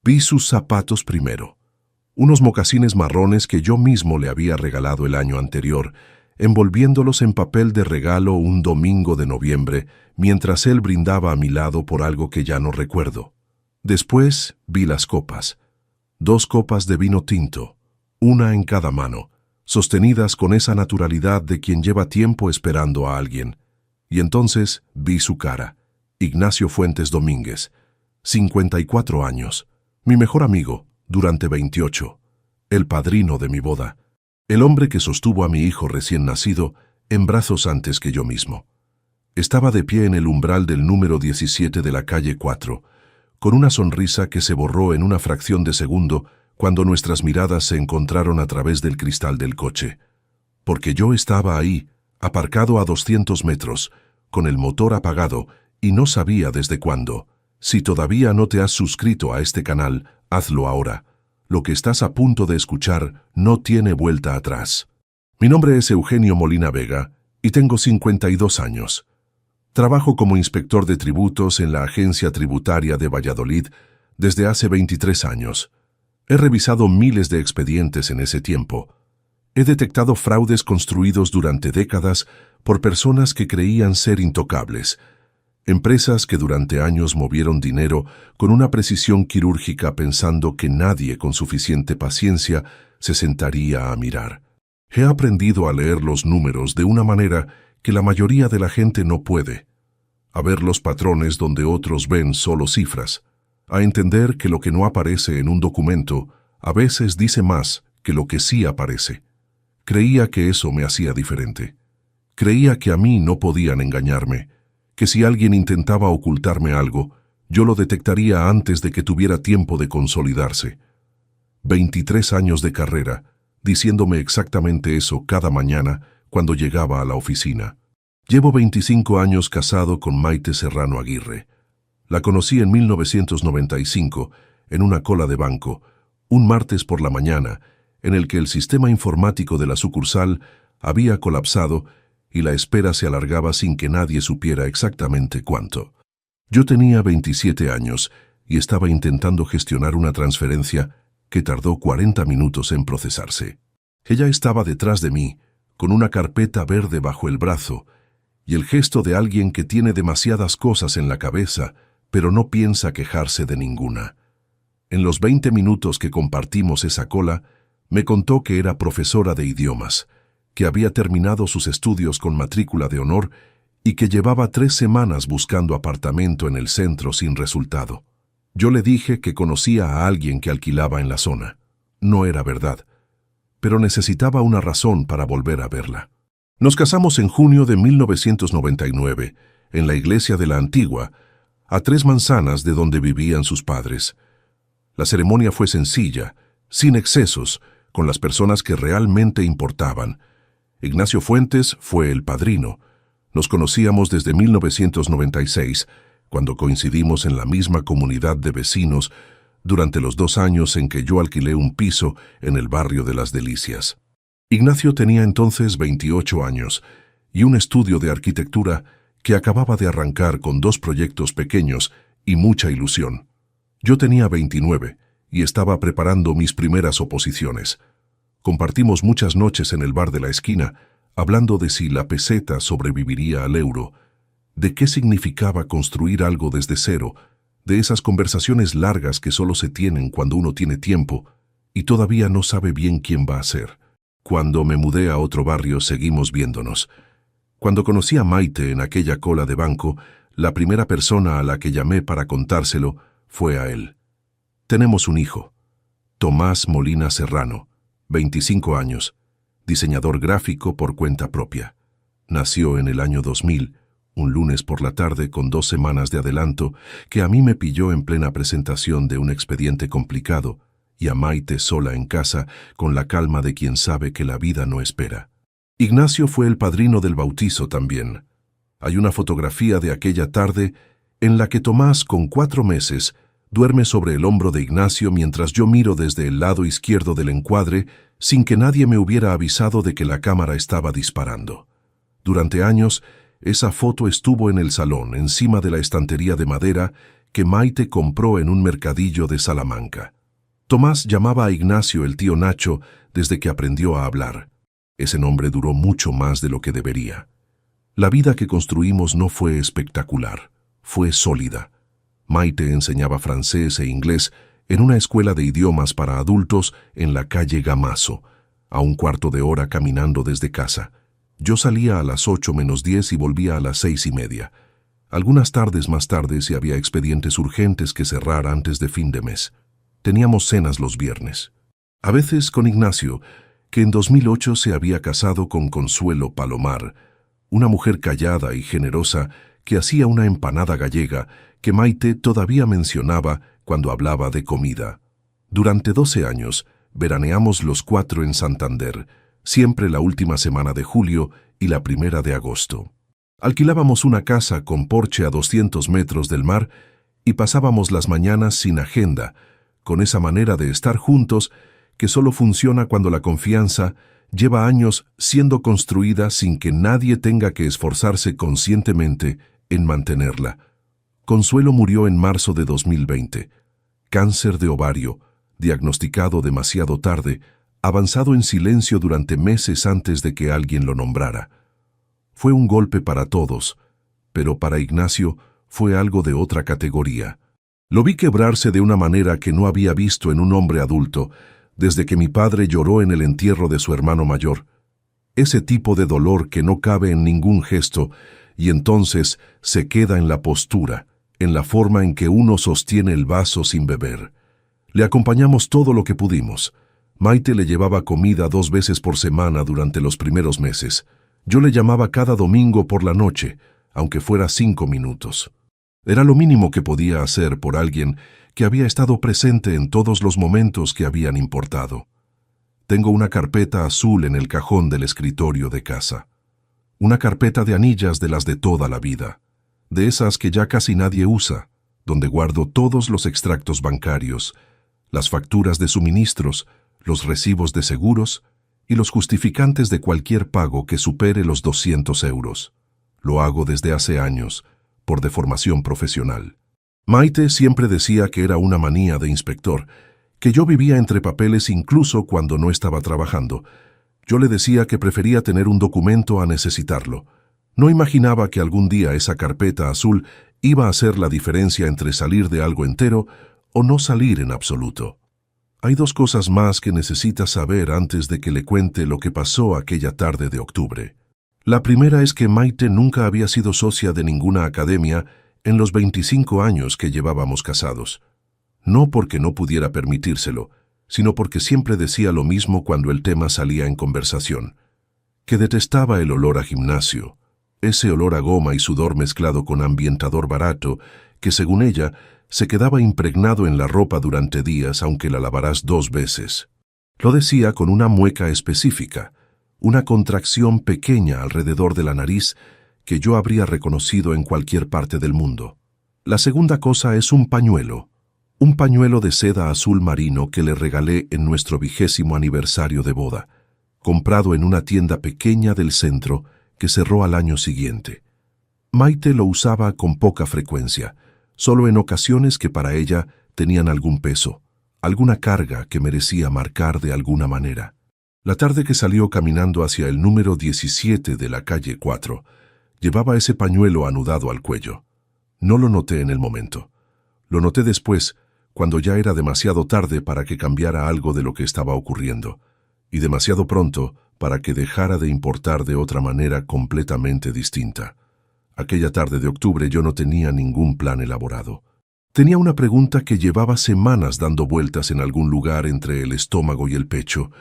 Vi sus zapatos primero, unos mocasines marrones que yo mismo le había regalado el año anterior, envolviéndolos en papel de regalo un domingo de noviembre, mientras él brindaba a mi lado por algo que ya no recuerdo. Después vi las copas, 2 copas de vino tinto, una en cada mano, sostenidas con esa naturalidad de quien lleva tiempo esperando a alguien. Y entonces vi su cara, Ignacio Fuentes Domínguez, 54 años, mi mejor amigo durante 28, el padrino de mi boda, el hombre que sostuvo a mi hijo recién nacido en brazos antes que yo mismo. Estaba de pie en el umbral del número 17 de la calle 4, con una sonrisa que se borró en una fracción de segundo cuando nuestras miradas se encontraron a través del cristal del coche. Porque yo estaba ahí, aparcado a 200 metros, con el motor apagado, y no sabía desde cuándo. Si todavía no te has suscrito a este canal, hazlo ahora. Lo que estás a punto de escuchar no tiene vuelta atrás. Mi nombre es Eugenio Molina Vega y tengo 52 años. Trabajo como inspector de tributos en la Agencia Tributaria de Valladolid desde hace 23 años. He revisado miles de expedientes en ese tiempo. He detectado fraudes construidos durante décadas por personas que creían ser intocables. Empresas que durante años movieron dinero con una precisión quirúrgica pensando que nadie con suficiente paciencia se sentaría a mirar. He aprendido a leer los números de una manera que la mayoría de la gente no puede, a ver los patrones donde otros ven solo cifras, a entender que lo que no aparece en un documento a veces dice más que lo que sí aparece. Creía que eso me hacía diferente. Creía que a mí no podían engañarme, que si alguien intentaba ocultarme algo, yo lo detectaría antes de que tuviera tiempo de consolidarse. 23 años de carrera, diciéndome exactamente eso cada mañana cuando llegaba a la oficina. Llevo 25 años casado con Maite Serrano Aguirre. La conocí en 1995, en una cola de banco, un martes por la mañana, en el que el sistema informático de la sucursal había colapsado y la espera se alargaba sin que nadie supiera exactamente cuánto. Yo tenía 27 años y estaba intentando gestionar una transferencia que tardó 40 minutos en procesarse. Ella estaba detrás de mí, con una carpeta verde bajo el brazo, y el gesto de alguien que tiene demasiadas cosas en la cabeza, pero no piensa quejarse de ninguna. En los 20 minutos que compartimos esa cola, me contó que era profesora de idiomas, que había terminado sus estudios con matrícula de honor y que llevaba 3 semanas buscando apartamento en el centro sin resultado. Yo le dije que conocía a alguien que alquilaba en la zona. No era verdad, pero necesitaba una razón para volver a verla. Nos casamos en junio de 1999, en la iglesia de la Antigua, a 3 manzanas de donde vivían sus padres. La ceremonia fue sencilla, sin excesos, con las personas que realmente importaban. Ignacio Fuentes fue el padrino. Nos conocíamos desde 1996, cuando coincidimos en la misma comunidad de vecinos durante los 2 años en que yo alquilé un piso en el barrio de Las Delicias. Ignacio tenía entonces 28 años y un estudio de arquitectura que acababa de arrancar con 2 proyectos pequeños y mucha ilusión. Yo tenía 29 y estaba preparando mis primeras oposiciones. Compartimos muchas noches en el bar de la esquina, hablando de si la peseta sobreviviría al euro, de qué significaba construir algo desde cero, de esas conversaciones largas que solo se tienen cuando uno tiene tiempo y todavía no sabe bien quién va a ser. Cuando me mudé a otro barrio seguimos viéndonos. Cuando conocí a Maite en aquella cola de banco, la primera persona a la que llamé para contárselo fue a él. Tenemos un hijo, Tomás Molina Serrano, 25 años, diseñador gráfico por cuenta propia. Nació en el año 2000, un lunes por la tarde con 2 semanas de adelanto que a mí me pilló en plena presentación de un expediente complicado y a Maite sola en casa con la calma de quien sabe que la vida no espera. Ignacio fue el padrino del bautizo también. Hay una fotografía de aquella tarde en la que Tomás, con 4 meses, duerme sobre el hombro de Ignacio mientras yo miro desde el lado izquierdo del encuadre sin que nadie me hubiera avisado de que la cámara estaba disparando. Durante años, esa foto estuvo en el salón, encima de la estantería de madera que Maite compró en un mercadillo de Salamanca. Tomás llamaba a Ignacio el tío Nacho desde que aprendió a hablar. Ese nombre duró mucho más de lo que debería. La vida que construimos no fue espectacular, fue sólida. Maite enseñaba francés e inglés en una escuela de idiomas para adultos en la calle Gamazo, a un cuarto de hora caminando desde casa. Yo salía a las 8:10 y volvía a las 6:30. Algunas tardes más tarde, si había expedientes urgentes que cerrar antes de fin de mes. Teníamos cenas los viernes. A veces con Ignacio, que en 2008 se había casado con Consuelo Palomar, una mujer callada y generosa que hacía una empanada gallega que Maite todavía mencionaba cuando hablaba de comida. Durante 12 años, veraneamos los 4 en Santander, siempre la última semana de julio y la primera de agosto. Alquilábamos una casa con porche a 200 metros del mar y pasábamos las mañanas sin agenda, con esa manera de estar juntos que solo funciona cuando la confianza lleva años siendo construida sin que nadie tenga que esforzarse conscientemente en mantenerla. Consuelo murió en marzo de 2020. Cáncer de ovario, diagnosticado demasiado tarde, avanzado en silencio durante meses antes de que alguien lo nombrara. Fue un golpe para todos, pero para Ignacio fue algo de otra categoría. Lo vi quebrarse de una manera que no había visto en un hombre adulto desde que mi padre lloró en el entierro de su hermano mayor. Ese tipo de dolor que no cabe en ningún gesto y entonces se queda en la postura, en la forma en que uno sostiene el vaso sin beber. Le acompañamos todo lo que pudimos. Maite le llevaba comida 2 veces por semana durante los primeros meses. Yo le llamaba cada domingo por la noche, aunque fuera 5 minutos. Era lo mínimo que podía hacer por alguien que había estado presente en todos los momentos que habían importado. Tengo una carpeta azul en el cajón del escritorio de casa. Una carpeta de anillas de las de toda la vida, de esas que ya casi nadie usa, donde guardo todos los extractos bancarios, las facturas de suministros, los recibos de seguros y los justificantes de cualquier pago que supere los 200 euros. Lo hago desde hace años, por deformación profesional. Maite siempre decía que era una manía de inspector, que yo vivía entre papeles incluso cuando no estaba trabajando. Yo le decía que prefería tener un documento a necesitarlo. No imaginaba que algún día esa carpeta azul iba a hacer la diferencia entre salir de algo entero o no salir en absoluto. Hay 2 cosas más que necesita saber antes de que le cuente lo que pasó aquella tarde de octubre. La primera es que Maite nunca había sido socia de ninguna academia en los 25 años que llevábamos casados. No porque no pudiera permitírselo, sino porque siempre decía lo mismo cuando el tema salía en conversación. Que detestaba el olor a gimnasio, ese olor a goma y sudor mezclado con ambientador barato, que según ella, se quedaba impregnado en la ropa durante días aunque la lavaras 2 veces. Lo decía con una mueca específica, una contracción pequeña alrededor de la nariz que yo habría reconocido en cualquier parte del mundo. La segunda cosa es un pañuelo de seda azul marino que le regalé en nuestro 20º aniversario de boda, comprado en una tienda pequeña del centro que cerró al año siguiente. Maite lo usaba con poca frecuencia, solo en ocasiones que para ella tenían algún peso, alguna carga que merecía marcar de alguna manera. La tarde que salió caminando hacia el número 17 de la calle 4, llevaba ese pañuelo anudado al cuello. No lo noté en el momento. Lo noté después, cuando ya era demasiado tarde para que cambiara algo de lo que estaba ocurriendo, y demasiado pronto para que dejara de importar de otra manera completamente distinta. Aquella tarde de octubre yo no tenía ningún plan elaborado. Tenía una pregunta que llevaba semanas dando vueltas en algún lugar entre el estómago y el pecho.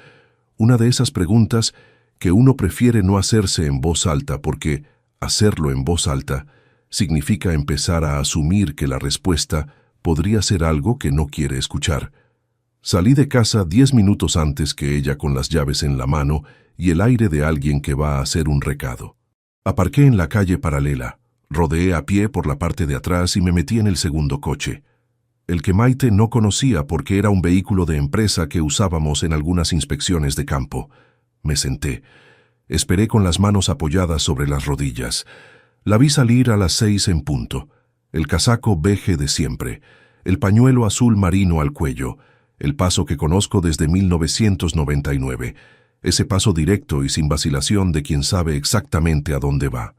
Una de esas preguntas que uno prefiere no hacerse en voz alta porque hacerlo en voz alta significa empezar a asumir que la respuesta podría ser algo que no quiere escuchar. Salí de casa 10 minutos antes que ella con las llaves en la mano y el aire de alguien que va a hacer un recado. Aparqué en la calle paralela, rodeé a pie por la parte de atrás y me metí en el segundo coche. El que Maite no conocía porque era un vehículo de empresa que usábamos en algunas inspecciones de campo. Me senté. Esperé con las manos apoyadas sobre las rodillas. La vi salir a las 6 en punto. El casaco beige de siempre, el pañuelo azul marino al cuello, el paso que conozco desde 1999, ese paso directo y sin vacilación de quien sabe exactamente a dónde va.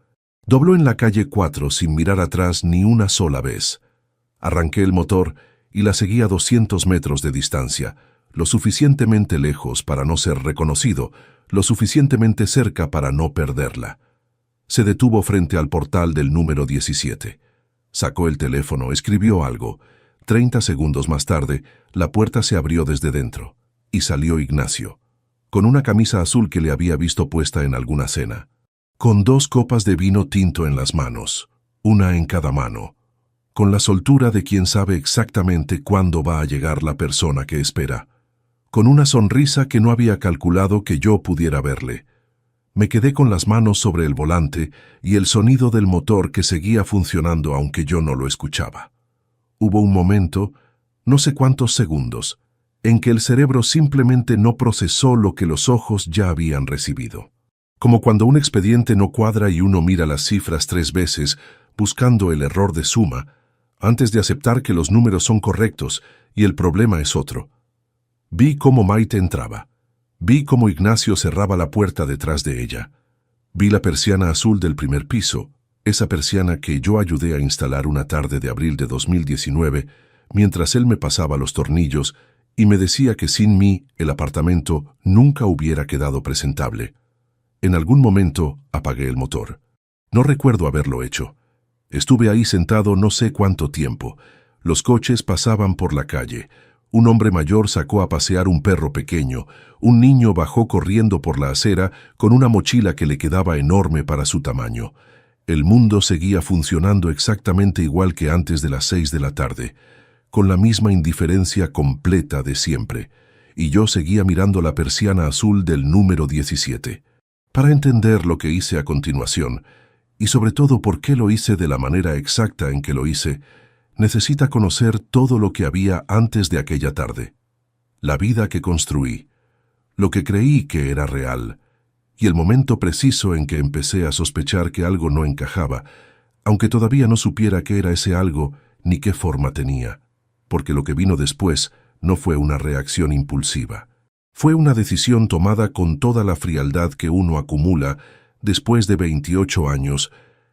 Dobló en la calle 4 sin mirar atrás ni una sola vez. Arranqué el motor y la seguí a 200 metros de distancia, lo suficientemente lejos para no ser reconocido, lo suficientemente cerca para no perderla. Se detuvo frente al portal del número 17. Sacó el teléfono, escribió algo. 30 segundos más tarde, la puerta se abrió desde dentro, y salió Ignacio, con una camisa azul que le había visto puesta en alguna cena, con 2 copas de vino tinto en las manos, una en cada mano, con la soltura de quien sabe exactamente cuándo va a llegar la persona que espera, con una sonrisa que no había calculado que yo pudiera verle. Me quedé con las manos sobre el volante y el sonido del motor que seguía funcionando aunque yo no lo escuchaba. Hubo un momento, no sé cuántos segundos, en que el cerebro simplemente no procesó lo que los ojos ya habían recibido. Como cuando un expediente no cuadra y uno mira las cifras 3 veces buscando el error de suma, antes de aceptar que los números son correctos y el problema es otro. Vi cómo Maite entraba. Vi cómo Ignacio cerraba la puerta detrás de ella. Vi la persiana azul del primer piso, esa persiana que yo ayudé a instalar una tarde de abril de 2019, mientras él me pasaba los tornillos y me decía que sin mí el apartamento nunca hubiera quedado presentable. En algún momento apagué el motor. No recuerdo haberlo hecho. Estuve ahí sentado no sé cuánto tiempo. Los coches pasaban por la calle. Un hombre mayor sacó a pasear un perro pequeño. Un niño bajó corriendo por la acera con una mochila que le quedaba enorme para su tamaño. El mundo seguía funcionando exactamente igual que antes de las 6 de la tarde, con la misma indiferencia completa de siempre, y yo seguía mirando la persiana azul del número 17. Para entender lo que hice a continuación, y sobre todo por qué lo hice de la manera exacta en que lo hice, necesita conocer todo lo que había antes de aquella tarde. La vida que construí, lo que creí que era real, y el momento preciso en que empecé a sospechar que algo no encajaba, aunque todavía no supiera qué era ese algo ni qué forma tenía, porque lo que vino después no fue una reacción impulsiva. Fue una decisión tomada con toda la frialdad que uno acumula después de 28 años,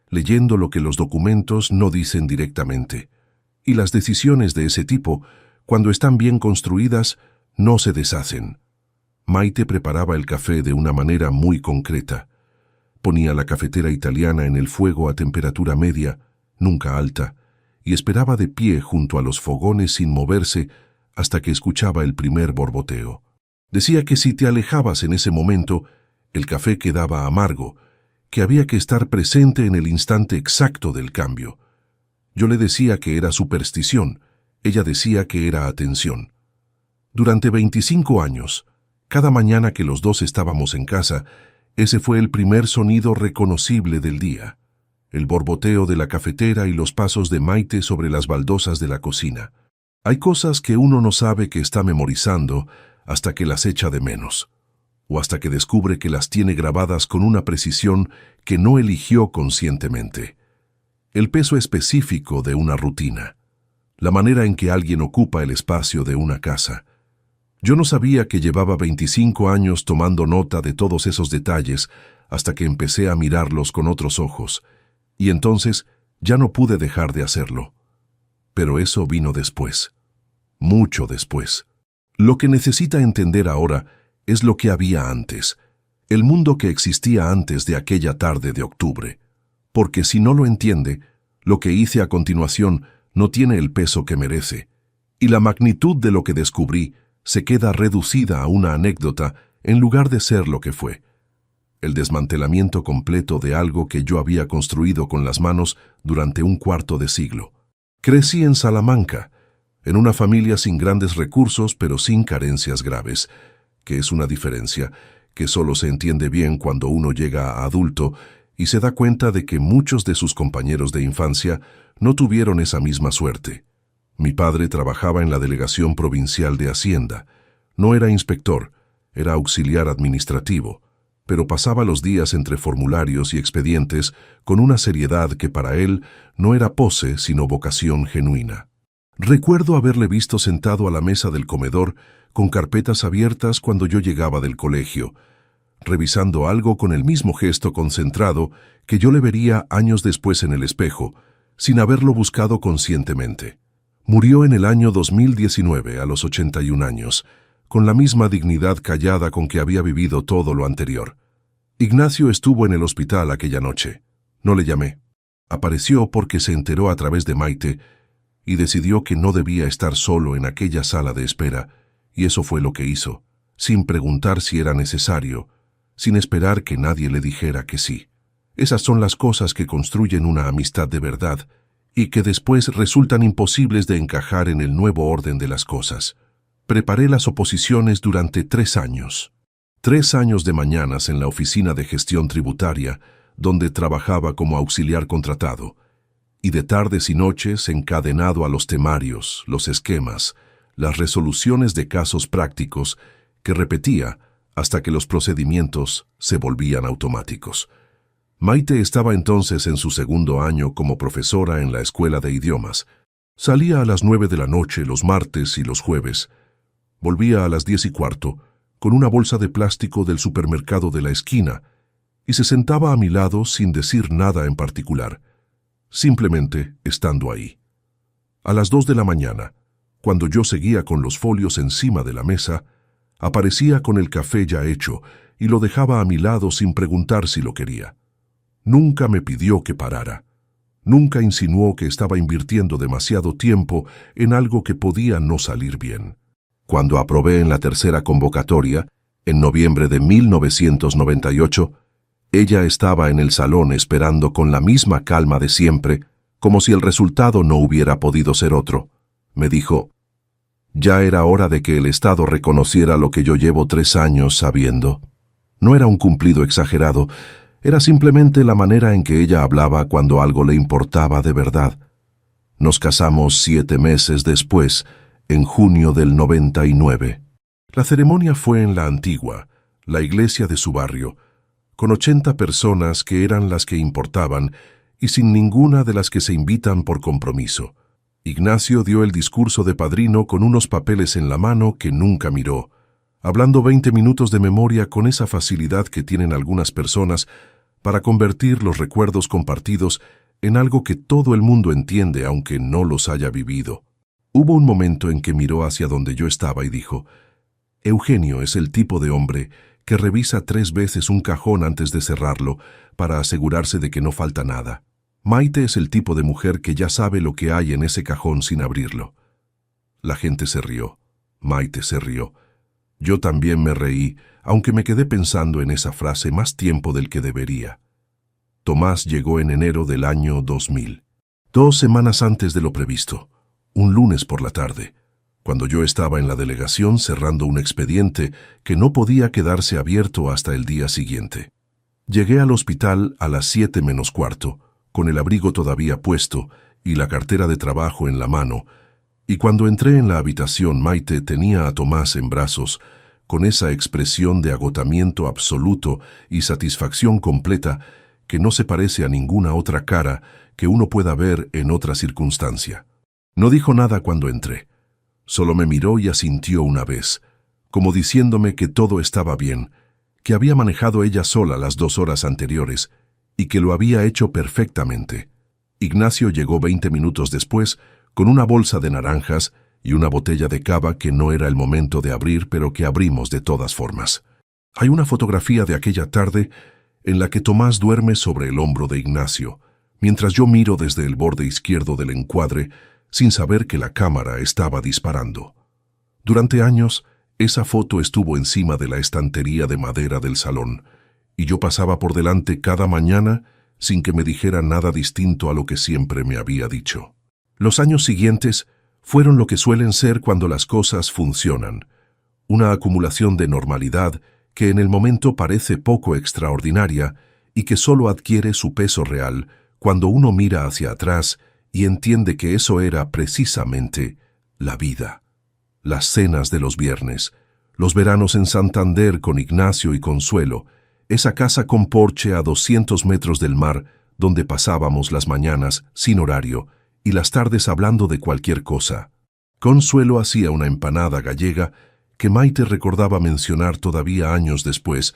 leyendo lo que los documentos no dicen directamente. Y las decisiones de ese tipo, cuando están bien construidas, no se deshacen. Maite preparaba el café de una manera muy concreta. Ponía la cafetera italiana en el fuego a temperatura media, nunca alta, y esperaba de pie junto a los fogones sin moverse hasta que escuchaba el primer borboteo. Decía que si te alejabas en ese momento, el café quedaba amargo, que había que estar presente en el instante exacto del cambio. Yo le decía que era superstición, ella decía que era atención. Durante 25 años, cada mañana que los dos estábamos en casa, ese fue el primer sonido reconocible del día, el borboteo de la cafetera y los pasos de Maite sobre las baldosas de la cocina. Hay cosas que uno no sabe que está memorizando hasta que las echa de menos, o hasta que descubre que las tiene grabadas con una precisión que no eligió conscientemente. El peso específico de una rutina, la manera en que alguien ocupa el espacio de una casa. Yo no sabía que llevaba 25 años tomando nota de todos esos detalles hasta que empecé a mirarlos con otros ojos, y entonces ya no pude dejar de hacerlo. Pero eso vino después, mucho después. Lo que necesita entender ahora es lo que había antes, el mundo que existía antes de aquella tarde de octubre, porque si no lo entiende, lo que hice a continuación no tiene el peso que merece, y la magnitud de lo que descubrí se queda reducida a una anécdota en lugar de ser lo que fue. El desmantelamiento completo de algo que yo había construido con las manos durante un cuarto de siglo. Crecí en Salamanca, en una familia sin grandes recursos pero sin carencias graves, que es una diferencia que solo se entiende bien cuando uno llega a adulto y se da cuenta de que muchos de sus compañeros de infancia no tuvieron esa misma suerte. Mi padre trabajaba en la Delegación Provincial de Hacienda. No era inspector, era auxiliar administrativo. pero pasaba los días entre formularios y expedientes con una seriedad que para él no era pose sino vocación genuina. Recuerdo haberle visto sentado a la mesa del comedor con carpetas abiertas cuando yo llegaba del colegio, revisando algo con el mismo gesto concentrado que yo le vería años después en el espejo, sin haberlo buscado conscientemente. Murió en el año 2019 a los 81 años, con la misma dignidad callada con que había vivido todo lo anterior. Ignacio estuvo en el hospital aquella noche. No le llamé. Apareció porque se enteró a través de Maite y decidió que no debía estar solo en aquella sala de espera, y eso fue lo que hizo, sin preguntar si era necesario, sin esperar que nadie le dijera que sí. Esas son las cosas que construyen una amistad de verdad y que después resultan imposibles de encajar en el nuevo orden de las cosas. Preparé las oposiciones durante 3 años. 3 años de mañanas en la oficina de gestión tributaria, donde trabajaba como auxiliar contratado, y de tardes y noches encadenado a los temarios, los esquemas, las resoluciones de casos prácticos que repetía hasta que los procedimientos se volvían automáticos. Maite estaba entonces en su 2º año como profesora en la escuela de idiomas. Salía a las 9 de la noche los martes y los jueves. Volvía a las 10:15 con una bolsa de plástico del supermercado de la esquina y se sentaba a mi lado sin decir nada en particular, simplemente estando ahí. A las 2 de la mañana, cuando yo seguía con los folios encima de la mesa, aparecía con el café ya hecho y lo dejaba a mi lado sin preguntar si lo quería. Nunca me pidió que parara. Nunca insinuó que estaba invirtiendo demasiado tiempo en algo que podía no salir bien. Cuando aprobé en la 3ª convocatoria, en noviembre de 1998, ella estaba en el salón esperando con la misma calma de siempre, como si el resultado no hubiera podido ser otro. Me dijo, ya era hora de que el Estado reconociera lo que yo llevo 3 años sabiendo. No era un cumplido exagerado, era simplemente la manera en que ella hablaba cuando algo le importaba de verdad. Nos casamos 7 meses después, en junio del 99. La ceremonia fue en la antigua, la iglesia de su barrio, con 80 personas que eran las que importaban y sin ninguna de las que se invitan por compromiso. Ignacio dio el discurso de padrino con unos papeles en la mano que nunca miró, hablando 20 minutos de memoria con esa facilidad que tienen algunas personas para convertir los recuerdos compartidos en algo que todo el mundo entiende aunque no los haya vivido. Hubo un momento en que miró hacia donde yo estaba y dijo, Eugenio es el tipo de hombre que revisa 3 veces un cajón antes de cerrarlo para asegurarse de que no falta nada. Maite es el tipo de mujer que ya sabe lo que hay en ese cajón sin abrirlo. La gente se rió. Maite se rió. Yo también me reí, aunque me quedé pensando en esa frase más tiempo del que debería. Tomás llegó en enero del año 2000, 2 semanas antes de lo previsto, un lunes por la tarde, cuando yo estaba en la delegación cerrando un expediente que no podía quedarse abierto hasta el día siguiente. Llegué al hospital a las 7:45, con el abrigo todavía puesto y la cartera de trabajo en la mano, y cuando entré en la habitación Maite tenía a Tomás en brazos, con esa expresión de agotamiento absoluto y satisfacción completa que no se parece a ninguna otra cara que uno pueda ver en otra circunstancia. No dijo nada cuando entré, solo me miró y asintió una vez, como diciéndome que todo estaba bien, que había manejado ella sola las 2 horas anteriores y que lo había hecho perfectamente. Ignacio llegó 20 minutos después con una bolsa de naranjas y una botella de cava que no era el momento de abrir, pero que abrimos de todas formas. Hay una fotografía de aquella tarde en la que Tomás duerme sobre el hombro de Ignacio, mientras yo miro desde el borde izquierdo del encuadre, sin saber que la cámara estaba disparando. Durante años, esa foto estuvo encima de la estantería de madera del salón, y yo pasaba por delante cada mañana sin que me dijera nada distinto a lo que siempre me había dicho. Los años siguientes fueron lo que suelen ser cuando las cosas funcionan, una acumulación de normalidad que en el momento parece poco extraordinaria y que solo adquiere su peso real cuando uno mira hacia atrás y entiende que eso era precisamente la vida. Las cenas de los viernes, los veranos en Santander con Ignacio y Consuelo, esa casa con porche a 200 metros del mar, donde pasábamos las mañanas, sin horario, y las tardes hablando de cualquier cosa. Consuelo hacía una empanada gallega que Maite recordaba mencionar todavía años después,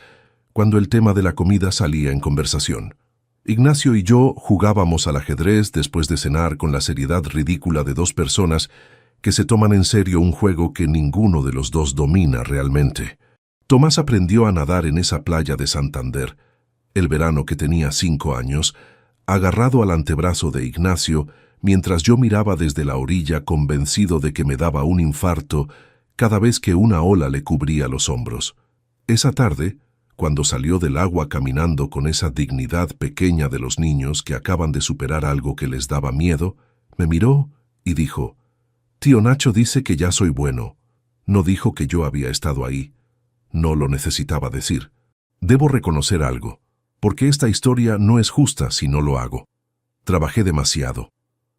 cuando el tema de la comida salía en conversación. Ignacio y yo jugábamos al ajedrez después de cenar con la seriedad ridícula de dos personas que se toman en serio un juego que ninguno de los dos domina realmente. Tomás aprendió a nadar en esa playa de Santander, el verano que tenía 5 años, agarrado al antebrazo de Ignacio, mientras yo miraba desde la orilla convencido de que me daba un infarto cada vez que una ola le cubría los hombros. Esa tarde, cuando salió del agua caminando con esa dignidad pequeña de los niños que acaban de superar algo que les daba miedo, me miró y dijo: «Tío Nacho dice que ya soy bueno». No dijo que yo había estado ahí. No lo necesitaba decir. Debo reconocer algo, porque esta historia no es justa si no lo hago. Trabajé demasiado.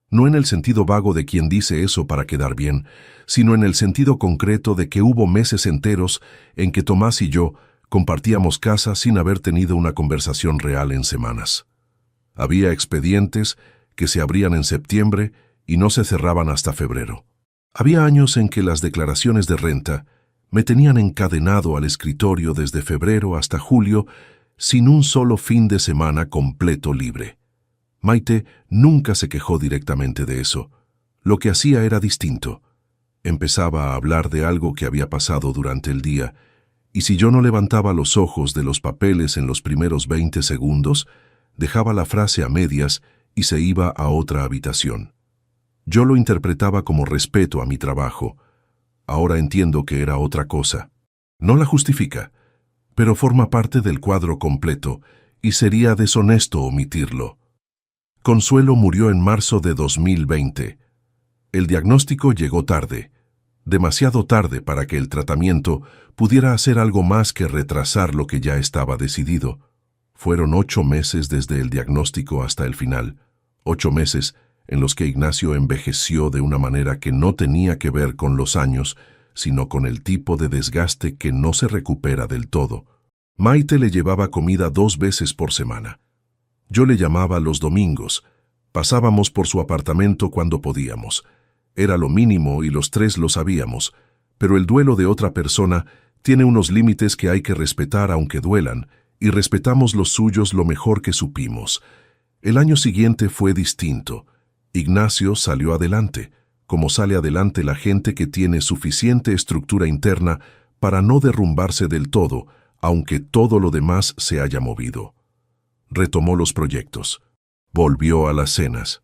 No en el sentido vago de quien dice eso para quedar bien, sino en el sentido concreto de que hubo meses enteros en que Tomás y yo compartíamos casa sin haber tenido una conversación real en semanas. Había expedientes que se abrían en septiembre y no se cerraban hasta febrero. Había años en que las declaraciones de renta me tenían encadenado al escritorio desde febrero hasta julio sin un solo fin de semana completo libre. Maite nunca se quejó directamente de eso. Lo que hacía era distinto. Empezaba a hablar de algo que había pasado durante el día, y si yo no levantaba los ojos de los papeles en los primeros 20 segundos, dejaba la frase a medias y se iba a otra habitación. Yo lo interpretaba como respeto a mi trabajo. Ahora entiendo que era otra cosa. No la justifica, pero forma parte del cuadro completo, y sería deshonesto omitirlo. Consuelo murió en marzo de 2020. El diagnóstico llegó tarde, demasiado tarde para que el tratamiento pudiera hacer algo más que retrasar lo que ya estaba decidido. Fueron 8 meses desde el diagnóstico hasta el final, 8 meses en los que Ignacio envejeció de una manera que no tenía que ver con los años, sino con el tipo de desgaste que no se recupera del todo. Maite le llevaba comida 2 veces por semana. Yo le llamaba los domingos. Pasábamos por su apartamento cuando podíamos. Era lo mínimo y los 3 lo sabíamos, pero el duelo de otra persona tiene unos límites que hay que respetar aunque duelan, y respetamos los suyos lo mejor que supimos. El año siguiente fue distinto. Ignacio salió adelante, como sale adelante la gente que tiene suficiente estructura interna para no derrumbarse del todo, aunque todo lo demás se haya movido. Retomó los proyectos. Volvió a las cenas.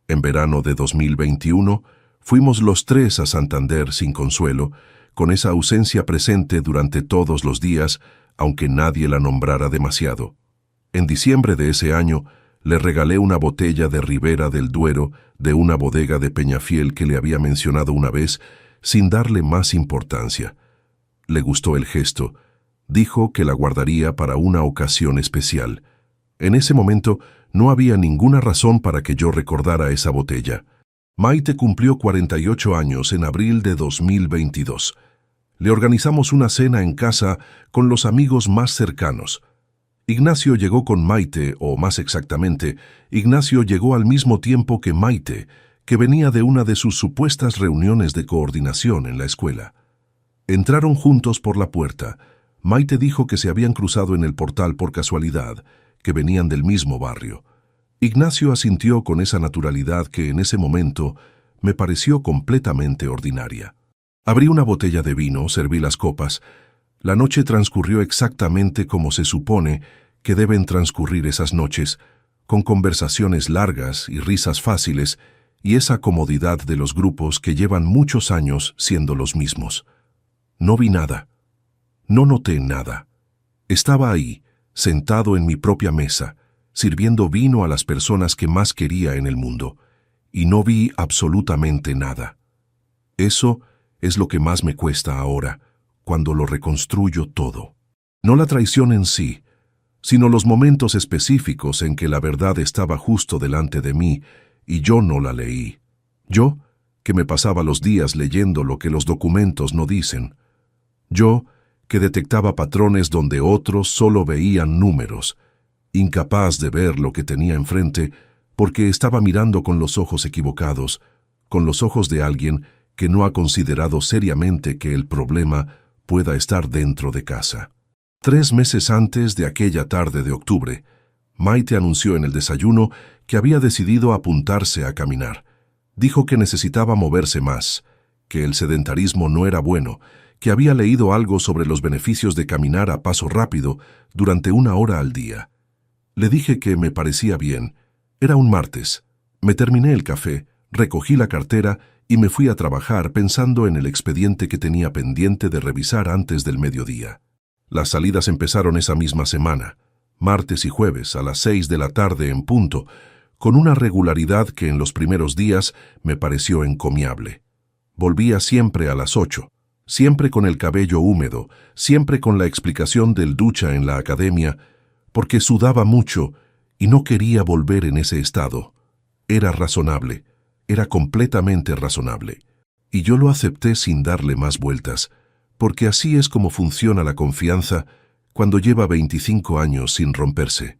En verano de 2021, fuimos los 3 a Santander sin Consuelo, con esa ausencia presente durante todos los días, aunque nadie la nombrara demasiado. En diciembre de ese año, le regalé una botella de Ribera del Duero de una bodega de Peñafiel que le había mencionado una vez, sin darle más importancia. Le gustó el gesto. Dijo que la guardaría para una ocasión especial. En ese momento no había ninguna razón para que yo recordara esa botella. Maite cumplió 48 años en abril de 2022. Le organizamos una cena en casa con los amigos más cercanos. Ignacio llegó con Maite, o más exactamente, Ignacio llegó al mismo tiempo que Maite, que venía de una de sus supuestas reuniones de coordinación en la escuela. Entraron juntos por la puerta. Maite dijo que se habían cruzado en el portal por casualidad, que venían del mismo barrio. Ignacio asintió con esa naturalidad que en ese momento me pareció completamente ordinaria. Abrí una botella de vino, serví las copas. La noche transcurrió exactamente como se supone que deben transcurrir esas noches, con conversaciones largas y risas fáciles, y esa comodidad de los grupos que llevan muchos años siendo los mismos. No vi nada. No noté nada. Estaba ahí, sentado en mi propia mesa, sirviendo vino a las personas que más quería en el mundo, y no vi absolutamente nada. Eso es lo que más me cuesta ahora, cuando lo reconstruyo todo. No la traición en sí, sino los momentos específicos en que la verdad estaba justo delante de mí y yo no la leí. Yo, que me pasaba los días leyendo lo que los documentos no dicen. Yo, que detectaba patrones donde otros solo veían números, incapaz de ver lo que tenía enfrente porque estaba mirando con los ojos equivocados, con los ojos de alguien que no ha considerado seriamente que el problema pueda estar dentro de casa. 3 meses antes de aquella tarde de octubre, Maite anunció en el desayuno que había decidido apuntarse a caminar. Dijo que necesitaba moverse más, que el sedentarismo no era bueno, que había leído algo sobre los beneficios de caminar a paso rápido durante 1 hora al día. Le dije que me parecía bien. Era un martes. Me terminé el café, recogí la cartera y me fui a trabajar pensando en el expediente que tenía pendiente de revisar antes del mediodía. Las salidas empezaron esa misma semana, martes y jueves a las 6 de la tarde en punto, con una regularidad que en los primeros días me pareció encomiable. Volvía siempre a las 8, siempre con el cabello húmedo, siempre con la explicación del ducha en la academia, porque sudaba mucho y no quería volver en ese estado. Era razonable, era completamente razonable. Y yo lo acepté sin darle más vueltas, porque así es como funciona la confianza cuando lleva 25 años sin romperse.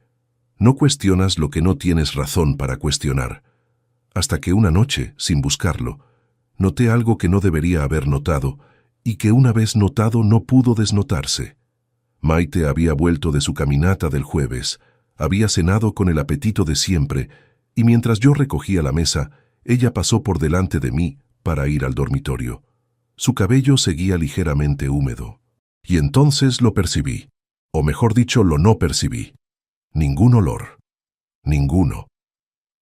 No cuestionas lo que no tienes razón para cuestionar. Hasta que una noche, sin buscarlo, noté algo que no debería haber notado y que una vez notado no pudo desnotarse. Maite había vuelto de su caminata del jueves, había cenado con el apetito de siempre y mientras yo recogía la mesa, ella pasó por delante de mí para ir al dormitorio. Su cabello seguía ligeramente húmedo. Y entonces lo percibí, o mejor dicho, lo no percibí. Ningún olor. Ninguno.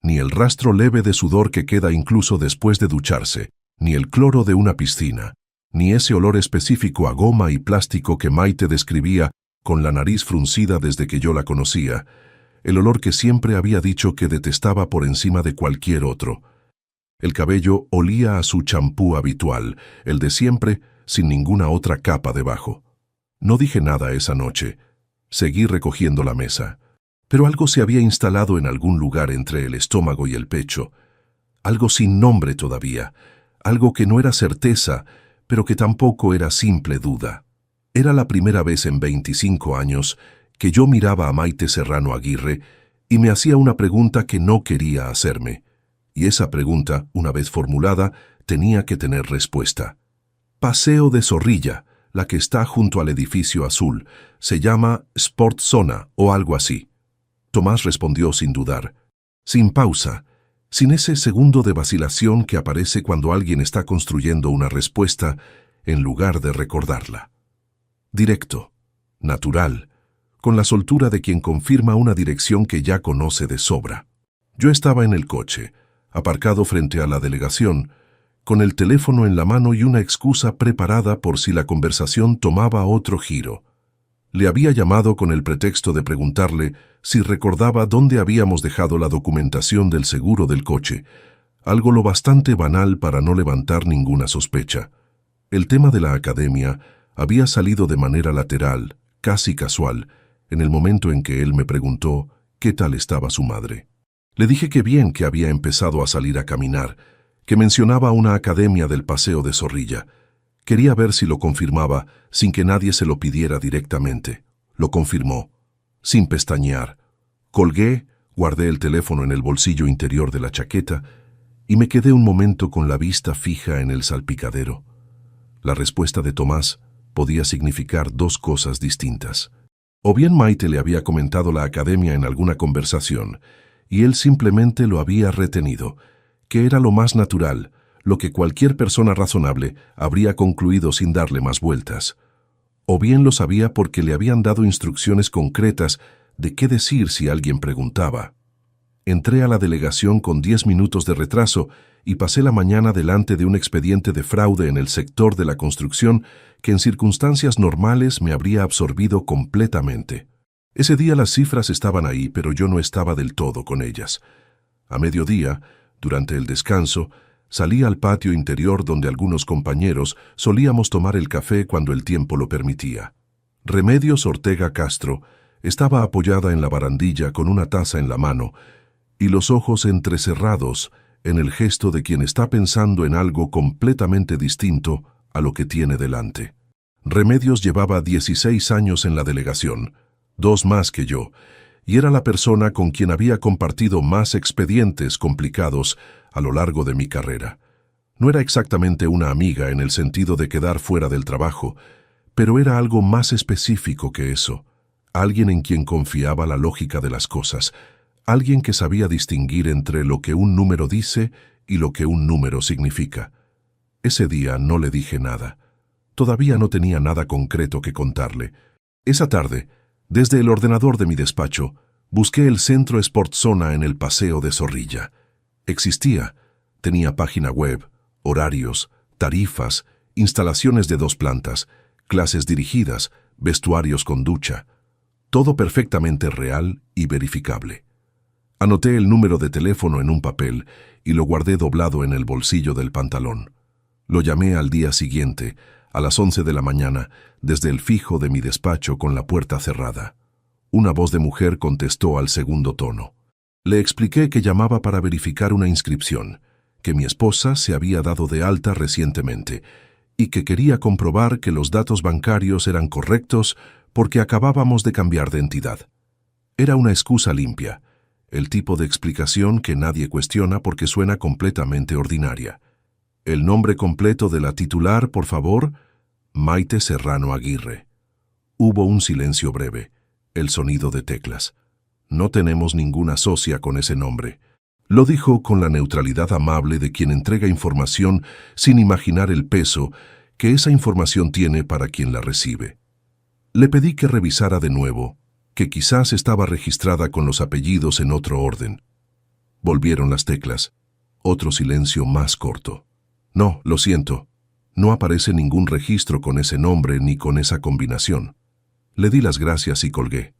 Ni el rastro leve de sudor que queda incluso después de ducharse, ni el cloro de una piscina, ni ese olor específico a goma y plástico que Maite describía con la nariz fruncida desde que yo la conocía, el olor que siempre había dicho que detestaba por encima de cualquier otro. El cabello olía a su champú habitual, el de siempre, sin ninguna otra capa debajo. No dije nada esa noche. Seguí recogiendo la mesa. Pero algo se había instalado en algún lugar entre el estómago y el pecho. Algo sin nombre todavía. Algo que no era certeza, pero que tampoco era simple duda. Era la primera vez en 25 años que yo miraba a Maite Serrano Aguirre y me hacía una pregunta que no quería hacerme. Y esa pregunta, una vez formulada, tenía que tener respuesta. Paseo de Zorrilla, la que está junto al edificio azul, se llama Sport Zona o algo así. Tomás respondió sin dudar, sin pausa, sin ese segundo de vacilación que aparece cuando alguien está construyendo una respuesta en lugar de recordarla. Directo, natural, con la soltura de quien confirma una dirección que ya conoce de sobra. Yo estaba en el coche, aparcado frente a la delegación, con el teléfono en la mano y una excusa preparada por si la conversación tomaba otro giro. Le había llamado con el pretexto de preguntarle si recordaba dónde habíamos dejado la documentación del seguro del coche, algo lo bastante banal para no levantar ninguna sospecha. El tema de la academia había salido de manera lateral, casi casual, en el momento en que él me preguntó qué tal estaba su madre. Le dije que bien que había empezado a salir a caminar, que mencionaba una academia del Paseo de Zorrilla. Quería ver si lo confirmaba sin que nadie se lo pidiera directamente. Lo confirmó, sin pestañear. Colgué, guardé el teléfono en el bolsillo interior de la chaqueta y me quedé un momento con la vista fija en el salpicadero. La respuesta de Tomás podía significar 2 cosas distintas. O bien Maite le había comentado la academia en alguna conversación, y él simplemente lo había retenido, que era lo más natural, lo que cualquier persona razonable habría concluido sin darle más vueltas. O bien lo sabía porque le habían dado instrucciones concretas de qué decir si alguien preguntaba. Entré a la delegación con 10 minutos de retraso y pasé la mañana delante de un expediente de fraude en el sector de la construcción que en circunstancias normales me habría absorbido completamente. Ese día las cifras estaban ahí, pero yo no estaba del todo con ellas. A mediodía, durante el descanso, salí al patio interior donde algunos compañeros solíamos tomar el café cuando el tiempo lo permitía. Remedios Ortega Castro estaba apoyada en la barandilla con una taza en la mano y los ojos entrecerrados en el gesto de quien está pensando en algo completamente distinto a lo que tiene delante. Remedios llevaba 16 años en la delegación, 2 más que yo, y era la persona con quien había compartido más expedientes complicados a lo largo de mi carrera. No era exactamente una amiga en el sentido de quedar fuera del trabajo, pero era algo más específico que eso, alguien en quien confiaba la lógica de las cosas, alguien que sabía distinguir entre lo que un número dice y lo que un número significa. Ese día no le dije nada. Todavía no tenía nada concreto que contarle. Esa tarde, desde el ordenador de mi despacho, busqué el centro Sportzona en el Paseo de Zorrilla. Existía, tenía página web, horarios, tarifas, instalaciones de 2 plantas, clases dirigidas, vestuarios con ducha. Todo perfectamente real y verificable. Anoté el número de teléfono en un papel y lo guardé doblado en el bolsillo del pantalón. Lo llamé al día siguiente, a las 11 de la mañana, desde el fijo de mi despacho con la puerta cerrada. Una voz de mujer contestó al segundo tono. Le expliqué que llamaba para verificar una inscripción, que mi esposa se había dado de alta recientemente y que quería comprobar que los datos bancarios eran correctos porque acabábamos de cambiar de entidad. Era una excusa limpia, el tipo de explicación que nadie cuestiona porque suena completamente ordinaria. El nombre completo de la titular, por favor, Maite Serrano Aguirre. Hubo un silencio breve, el sonido de teclas. No tenemos ninguna socia con ese nombre. Lo dijo con la neutralidad amable de quien entrega información sin imaginar el peso que esa información tiene para quien la recibe. Le pedí que revisara de nuevo, que quizás estaba registrada con los apellidos en otro orden. Volvieron las teclas. Otro silencio más corto. No, lo siento. No aparece ningún registro con ese nombre ni con esa combinación. Le di las gracias y colgué.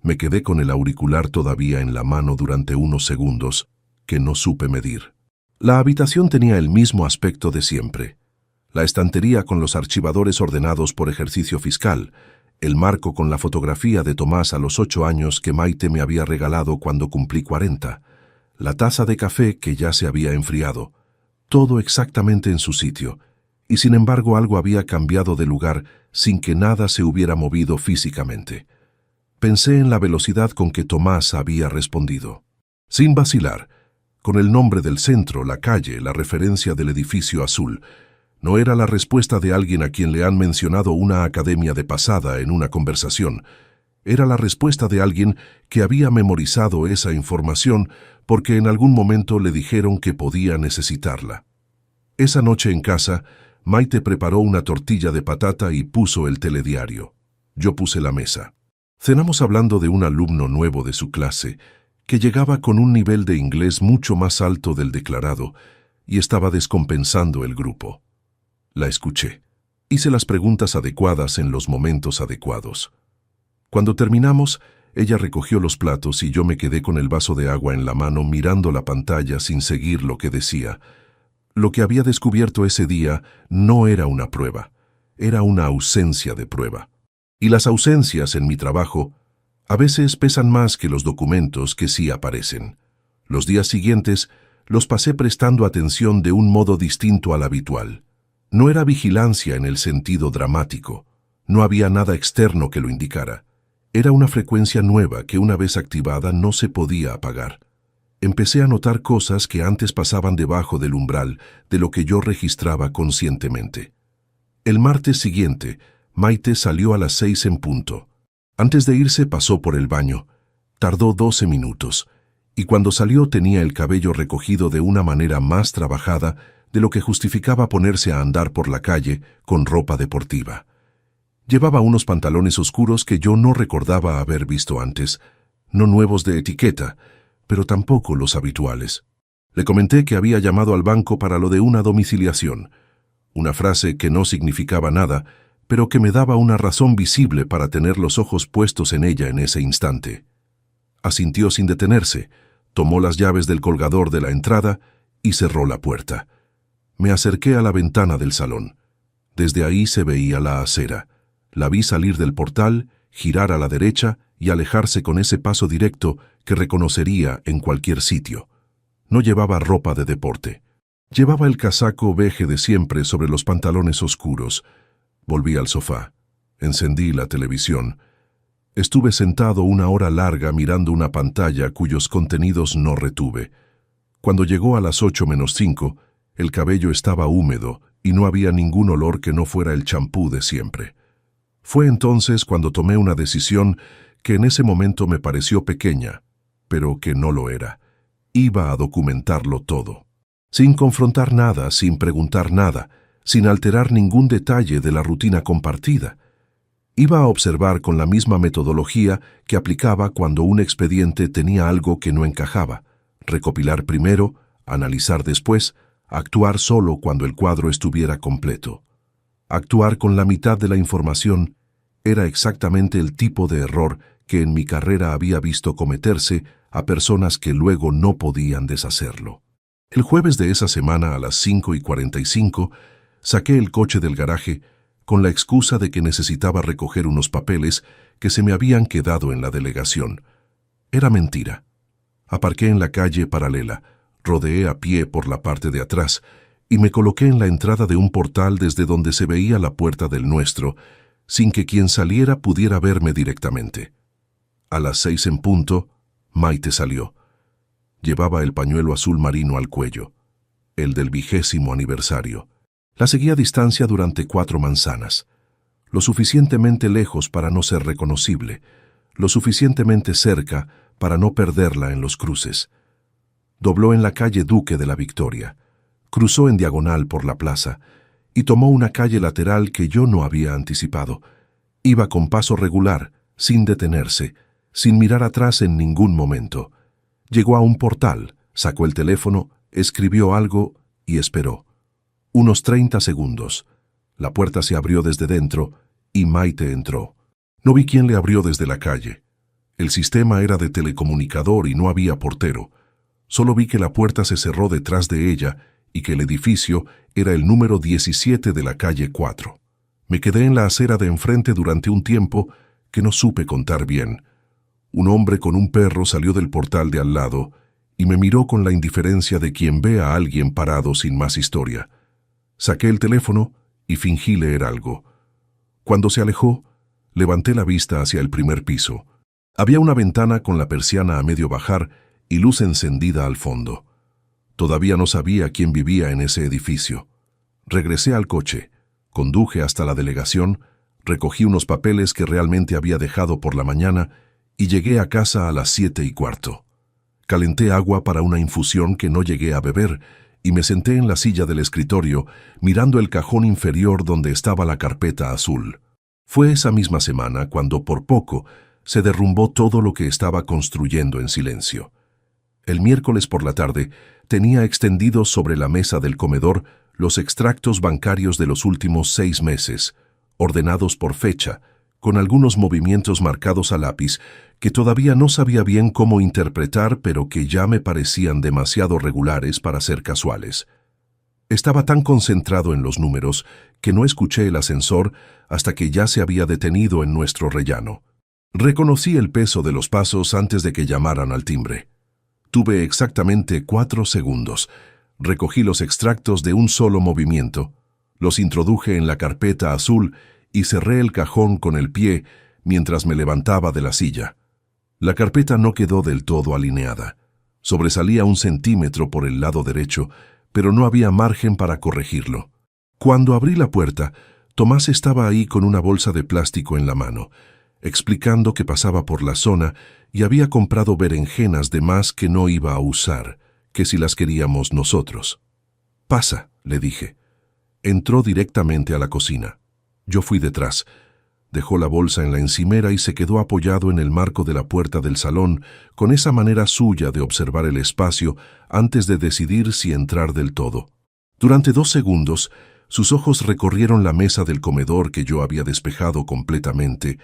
Me quedé con el auricular todavía en la mano durante unos segundos, que no supe medir. La habitación tenía el mismo aspecto de siempre. La estantería con los archivadores ordenados por ejercicio fiscal, el marco con la fotografía de Tomás a los 8 años que Maite me había regalado cuando cumplí 40, la taza de café que ya se había enfriado, todo exactamente en su sitio, y sin embargo algo había cambiado de lugar sin que nada se hubiera movido físicamente. Pensé en la velocidad con que Tomás había respondido. Sin vacilar, con el nombre del centro, la calle, la referencia del edificio azul. No era la respuesta de alguien a quien le han mencionado una academia de pasada en una conversación. Era la respuesta de alguien que había memorizado esa información porque en algún momento le dijeron que podía necesitarla. Esa noche en casa, Maite preparó una tortilla de patata y puso el telediario. Yo puse la mesa. Cenamos hablando de un alumno nuevo de su clase, que llegaba con un nivel de inglés mucho más alto del declarado y estaba descompensando el grupo. La escuché. Hice las preguntas adecuadas en los momentos adecuados. Cuando terminamos, ella recogió los platos y yo me quedé con el vaso de agua en la mano mirando la pantalla sin seguir lo que decía. Lo que había descubierto ese día no era una prueba, era una ausencia de prueba. Y las ausencias en mi trabajo a veces pesan más que los documentos que sí aparecen. Los días siguientes los pasé prestando atención de un modo distinto al habitual. No era vigilancia en el sentido dramático. No había nada externo que lo indicara. Era una frecuencia nueva que una vez activada no se podía apagar. Empecé a notar cosas que antes pasaban debajo del umbral de lo que yo registraba conscientemente. El martes siguiente, Maite salió a las 6 en punto. Antes de irse pasó por el baño. Tardó 12 minutos, y cuando salió tenía el cabello recogido de una manera más trabajada de lo que justificaba ponerse a andar por la calle con ropa deportiva. Llevaba unos pantalones oscuros que yo no recordaba haber visto antes, no nuevos de etiqueta, pero tampoco los habituales. Le comenté que había llamado al banco para lo de una domiciliación, una frase que no significaba nada, pero que me daba una razón visible para tener los ojos puestos en ella en ese instante. Asintió sin detenerse, tomó las llaves del colgador de la entrada y cerró la puerta. Me acerqué a la ventana del salón. Desde ahí se veía la acera. La vi salir del portal, girar a la derecha y alejarse con ese paso directo que reconocería en cualquier sitio. No llevaba ropa de deporte. Llevaba el casaco beige de siempre sobre los pantalones oscuros. Volví al sofá. Encendí la televisión. Estuve sentado una hora larga mirando una pantalla cuyos contenidos no retuve. Cuando llegó a las 8:05, el cabello estaba húmedo y no había ningún olor que no fuera el champú de siempre. Fue entonces cuando tomé una decisión que en ese momento me pareció pequeña, pero que no lo era. Iba a documentarlo todo. Sin confrontar nada, sin preguntar nada, sin alterar ningún detalle de la rutina compartida. Iba a observar con la misma metodología que aplicaba cuando un expediente tenía algo que no encajaba. Recopilar primero, analizar después, actuar solo cuando el cuadro estuviera completo. Actuar con la mitad de la información era exactamente el tipo de error que en mi carrera había visto cometerse a personas que luego no podían deshacerlo. El jueves de esa semana a las 5:45 saqué el coche del garaje con la excusa de que necesitaba recoger unos papeles que se me habían quedado en la delegación. Era mentira. Aparqué en la calle paralela, rodeé a pie por la parte de atrás y me coloqué en la entrada de un portal desde donde se veía la puerta del nuestro, sin que quien saliera pudiera verme directamente. A las 6 en punto, Maite salió. Llevaba el pañuelo azul marino al cuello, el del 20º aniversario. La seguí a distancia durante 4 manzanas, lo suficientemente lejos para no ser reconocible, lo suficientemente cerca para no perderla en los cruces. Dobló en la calle Duque de la Victoria, cruzó en diagonal por la plaza y tomó una calle lateral que yo no había anticipado. Iba con paso regular, sin detenerse, sin mirar atrás en ningún momento. Llegó a un portal, sacó el teléfono, escribió algo y esperó. Unos 30 segundos. La puerta se abrió desde dentro y Maite entró. No vi quién le abrió desde la calle. El sistema era de telecomunicador y no había portero. Solo vi que la puerta se cerró detrás de ella y que el edificio era el número 17 de la calle 4. Me quedé en la acera de enfrente durante un tiempo que no supe contar bien. Un hombre con un perro salió del portal de al lado y me miró con la indiferencia de quien ve a alguien parado sin más historia. Saqué el teléfono y fingí leer algo. Cuando se alejó, levanté la vista hacia el primer piso. Había una ventana con la persiana a medio bajar y luz encendida al fondo. Todavía no sabía quién vivía en ese edificio. Regresé al coche, conduje hasta la delegación, recogí unos papeles que realmente había dejado por la mañana y llegué a casa a las 7:15. Calenté agua para una infusión que no llegué a beber y me senté en la silla del escritorio mirando el cajón inferior donde estaba la carpeta azul. Fue esa misma semana cuando por poco se derrumbó todo lo que estaba construyendo en silencio. El miércoles por la tarde tenía extendidos sobre la mesa del comedor los extractos bancarios de los últimos 6 meses, ordenados por fecha, con algunos movimientos marcados a lápiz que todavía no sabía bien cómo interpretar, pero que ya me parecían demasiado regulares para ser casuales. Estaba tan concentrado en los números que no escuché el ascensor hasta que ya se había detenido en nuestro rellano. Reconocí el peso de los pasos antes de que llamaran al timbre. Tuve exactamente 4 segundos. Recogí los extractos de un solo movimiento, los introduje en la carpeta azul y cerré el cajón con el pie mientras me levantaba de la silla. La carpeta no quedó del todo alineada. Sobresalía 1 centímetro por el lado derecho, pero no había margen para corregirlo. Cuando abrí la puerta, Tomás estaba ahí con una bolsa de plástico en la mano, explicando que pasaba por la zona y había comprado berenjenas de más que no iba a usar, que si las queríamos nosotros. «Pasa», le dije. Entró directamente a la cocina. Yo fui detrás. Dejó la bolsa en la encimera y se quedó apoyado en el marco de la puerta del salón, con esa manera suya de observar el espacio antes de decidir si entrar del todo. Durante 2 segundos, sus ojos recorrieron la mesa del comedor que yo había despejado completamente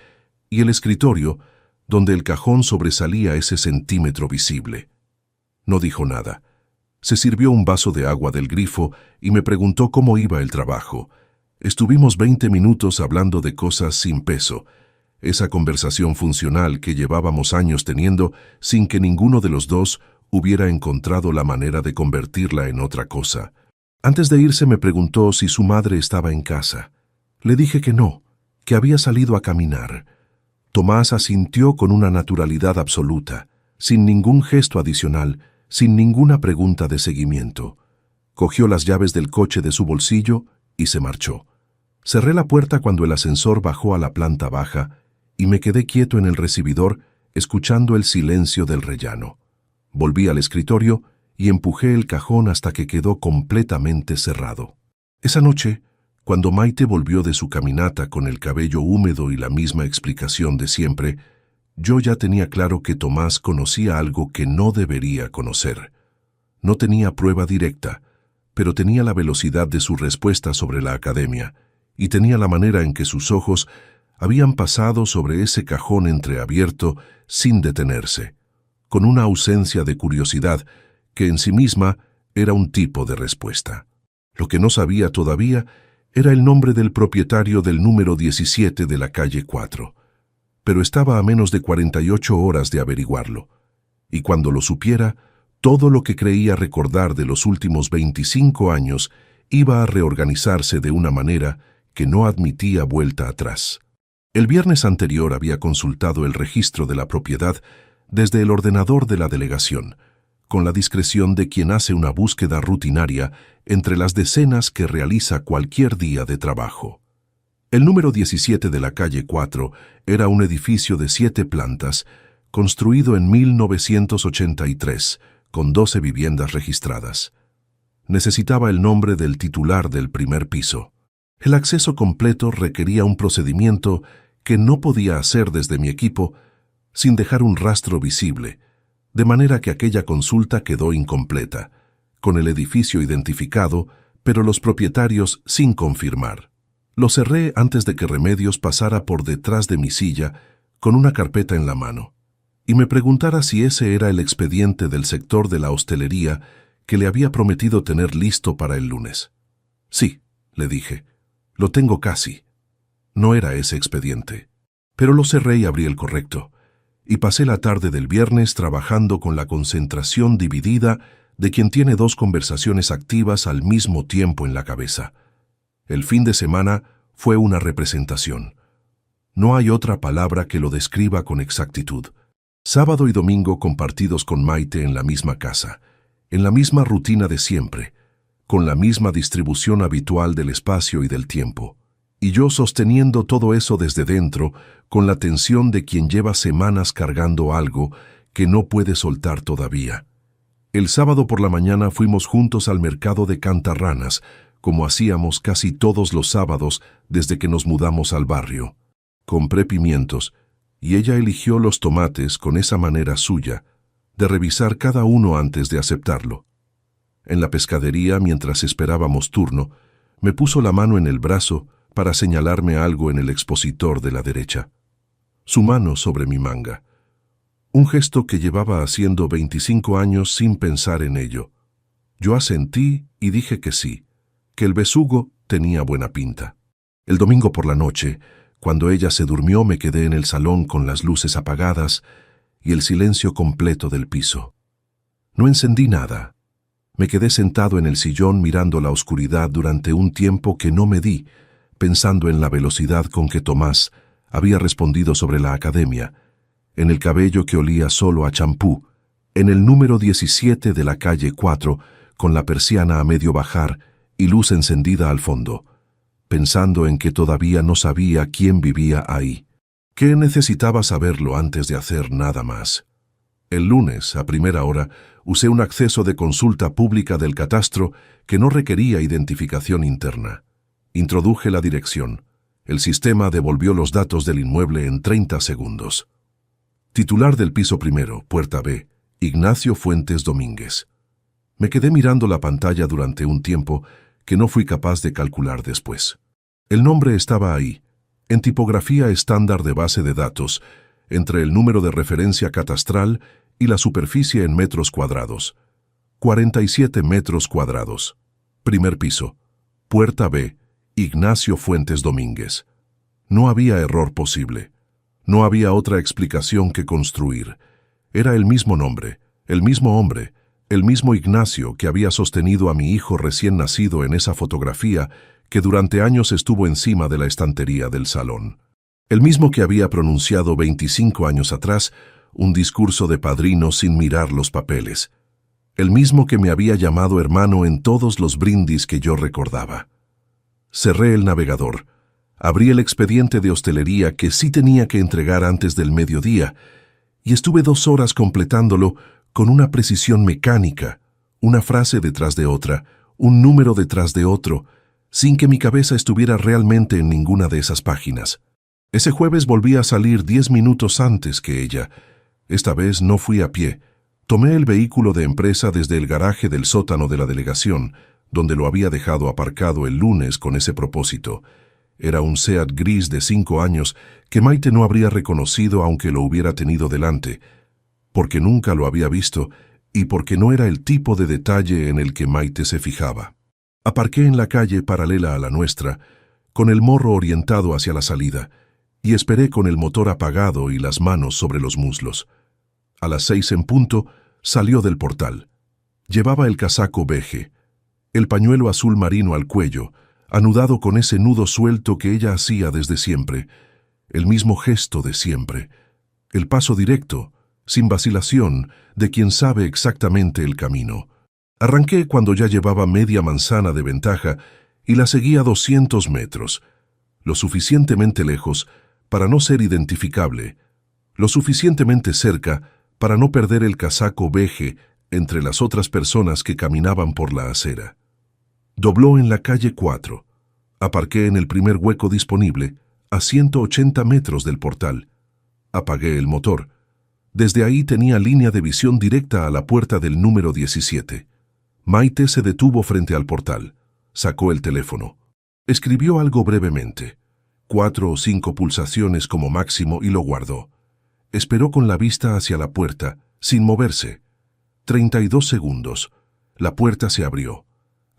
y el escritorio, donde el cajón sobresalía ese centímetro visible. No dijo nada. Se sirvió un vaso de agua del grifo y me preguntó cómo iba el trabajo. Estuvimos 20 minutos hablando de cosas sin peso, esa conversación funcional que llevábamos años teniendo sin que ninguno de los dos hubiera encontrado la manera de convertirla en otra cosa. Antes de irse me preguntó si su madre estaba en casa. Le dije que no, que había salido a caminar. Tomás asintió con una naturalidad absoluta, sin ningún gesto adicional, sin ninguna pregunta de seguimiento. Cogió las llaves del coche de su bolsillo y se marchó. Cerré la puerta cuando el ascensor bajó a la planta baja y me quedé quieto en el recibidor, escuchando el silencio del rellano. Volví al escritorio y empujé el cajón hasta que quedó completamente cerrado. Esa noche, cuando Maite volvió de su caminata con el cabello húmedo y la misma explicación de siempre, yo ya tenía claro que Tomás conocía algo que no debería conocer. No tenía prueba directa, pero tenía la velocidad de su respuesta sobre la academia y tenía la manera en que sus ojos habían pasado sobre ese cajón entreabierto sin detenerse, con una ausencia de curiosidad que en sí misma era un tipo de respuesta. Lo que no sabía todavía era el nombre del propietario del número 17 de la calle 4, pero estaba a menos de 48 horas de averiguarlo, y cuando lo supiera, todo lo que creía recordar de los últimos 25 años iba a reorganizarse de una manera que no admitía vuelta atrás. El viernes anterior había consultado el registro de la propiedad desde el ordenador de la delegación, con la discreción de quien hace una búsqueda rutinaria entre las decenas que realiza cualquier día de trabajo. El número 17 de la calle 4 era un edificio de 7 plantas, construido en 1983, con 12 viviendas registradas. Necesitaba el nombre del titular del primer piso. El acceso completo requería un procedimiento que no podía hacer desde mi equipo sin dejar un rastro visible, de manera que aquella consulta quedó incompleta, con el edificio identificado, pero los propietarios sin confirmar. Lo cerré antes de que Remedios pasara por detrás de mi silla con una carpeta en la mano y me preguntara si ese era el expediente del sector de la hostelería que le había prometido tener listo para el lunes. Sí, le dije, lo tengo casi. No era ese expediente, pero lo cerré y abrí el correcto, y pasé la tarde del viernes trabajando con la concentración dividida de quien tiene 2 conversaciones activas al mismo tiempo en la cabeza. El fin de semana fue una representación. No hay otra palabra que lo describa con exactitud. Sábado y domingo compartidos con Maite en la misma casa, en la misma rutina de siempre, con la misma distribución habitual del espacio y del tiempo, y yo sosteniendo todo eso desde dentro con la tensión de quien lleva semanas cargando algo que no puede soltar todavía. El sábado por la mañana fuimos juntos al mercado de Cantarranas, como hacíamos casi todos los sábados desde que nos mudamos al barrio. Compré pimientos, y ella eligió los tomates con esa manera suya, de revisar cada uno antes de aceptarlo. En la pescadería, mientras esperábamos turno, me puso la mano en el brazo para señalarme algo en el expositor de la derecha. Su mano sobre mi manga. Un gesto que llevaba haciendo 25 años sin pensar en ello. Yo asentí y dije que sí, que el besugo tenía buena pinta. El domingo por la noche, cuando ella se durmió, me quedé en el salón con las luces apagadas y el silencio completo del piso. No encendí nada. Me quedé sentado en el sillón mirando la oscuridad durante un tiempo que no me di, pensando en la velocidad con que Tomás había respondido sobre la academia, en el cabello que olía solo a champú, en el número 17 de la calle 4, con la persiana a medio bajar y luz encendida al fondo, pensando en que todavía no sabía quién vivía ahí, que necesitaba saberlo antes de hacer nada más. El lunes, a primera hora, usé un acceso de consulta pública del catastro que no requería identificación interna. Introduje la dirección. El sistema devolvió los datos del inmueble en 30 segundos. Titular del piso primero, puerta B, Ignacio Fuentes Domínguez. Me quedé mirando la pantalla durante un tiempo que no fui capaz de calcular después. El nombre estaba ahí, en tipografía estándar de base de datos, entre el número de referencia catastral y la superficie en metros cuadrados. 47 metros cuadrados. Primer piso. Puerta B. Ignacio Fuentes Domínguez. No había error posible. No había otra explicación que construir. Era el mismo nombre, el mismo hombre, el mismo Ignacio que había sostenido a mi hijo recién nacido en esa fotografía que durante años estuvo encima de la estantería del salón. El mismo que había pronunciado 25 años atrás un discurso de padrino sin mirar los papeles. El mismo que me había llamado hermano en todos los brindis que yo recordaba. Cerré el navegador. Abrí el expediente de hostelería que sí tenía que entregar antes del mediodía y estuve 2 horas completándolo con una precisión mecánica, una frase detrás de otra, un número detrás de otro, sin que mi cabeza estuviera realmente en ninguna de esas páginas. Ese jueves volví a salir 10 minutos antes que ella. Esta vez no fui a pie. Tomé el vehículo de empresa desde el garaje del sótano de la delegación, donde lo había dejado aparcado el lunes con ese propósito. Era un Seat gris de 5 años que Maite no habría reconocido aunque lo hubiera tenido delante, porque nunca lo había visto y porque no era el tipo de detalle en el que Maite se fijaba. Aparqué en la calle paralela a la nuestra, con el morro orientado hacia la salida, y esperé con el motor apagado y las manos sobre los muslos. A las 6 en punto, salió del portal. Llevaba el casaco beige, el pañuelo azul marino al cuello, anudado con ese nudo suelto que ella hacía desde siempre, el mismo gesto de siempre, el paso directo, sin vacilación, de quien sabe exactamente el camino. Arranqué cuando ya llevaba media manzana de ventaja y la seguía 200 metros, lo suficientemente lejos para no ser identificable, lo suficientemente cerca para no perder el casaco beige entre las otras personas que caminaban por la acera. Dobló en la calle 4. Aparqué en el primer hueco disponible, a 180 metros del portal. Apagué el motor. Desde ahí tenía línea de visión directa a la puerta del número 17. Maite se detuvo frente al portal. Sacó el teléfono. Escribió algo brevemente. 4 o 5 pulsaciones como máximo y lo guardó. Esperó con la vista hacia la puerta, sin moverse. 32 segundos. La puerta se abrió.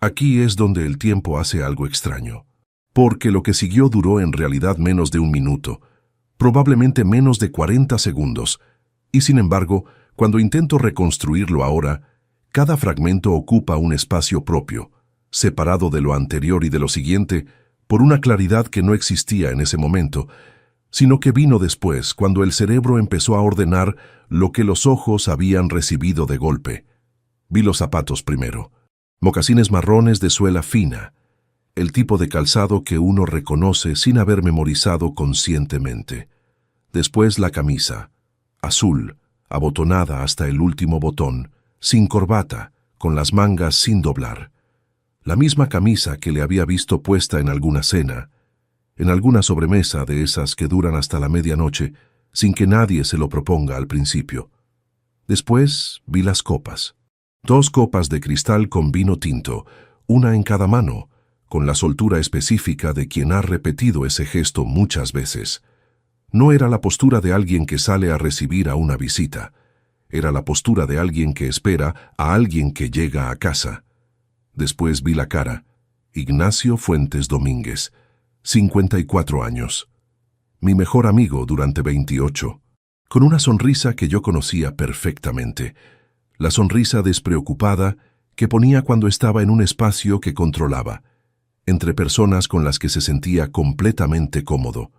Aquí es donde el tiempo hace algo extraño. Porque lo que siguió duró en realidad menos de 1 minuto, probablemente menos de 40 segundos, y sin embargo, cuando intento reconstruirlo ahora, cada fragmento ocupa un espacio propio, separado de lo anterior y de lo siguiente, por una claridad que no existía en ese momento, sino que vino después, cuando el cerebro empezó a ordenar lo que los ojos habían recibido de golpe. Vi los zapatos primero. Mocasines marrones de suela fina, el tipo de calzado que uno reconoce sin haber memorizado conscientemente. Después la camisa, azul, abotonada hasta el último botón, sin corbata, con las mangas sin doblar. La misma camisa que le había visto puesta en alguna cena, en alguna sobremesa de esas que duran hasta la medianoche, sin que nadie se lo proponga al principio. Después vi las copas. 2 copas de cristal con vino tinto, una en cada mano, con la soltura específica de quien ha repetido ese gesto muchas veces. No era la postura de alguien que sale a recibir a una visita. Era la postura de alguien que espera a alguien que llega a casa. Después vi la cara. Ignacio Fuentes Domínguez, 54 años. Mi mejor amigo durante 28, con una sonrisa que yo conocía perfectamente. La sonrisa despreocupada que ponía cuando estaba en un espacio que controlaba, entre personas con las que se sentía completamente cómodo.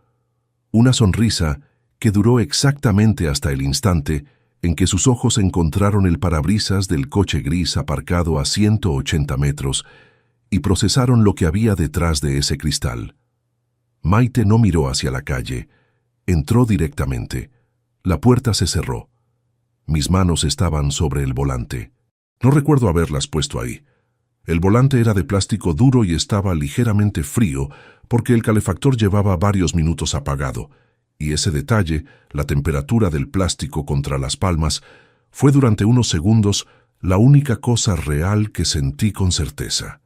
Una sonrisa que duró exactamente hasta el instante en que sus ojos encontraron el parabrisas del coche gris aparcado a 180 metros y procesaron lo que había detrás de ese cristal. Maite no miró hacia la calle, entró directamente. La puerta se cerró. Mis manos estaban sobre el volante. No recuerdo haberlas puesto ahí. El volante era de plástico duro y estaba ligeramente frío porque el calefactor llevaba varios minutos apagado, y ese detalle, la temperatura del plástico contra las palmas, fue durante unos segundos la única cosa real que sentí con certeza.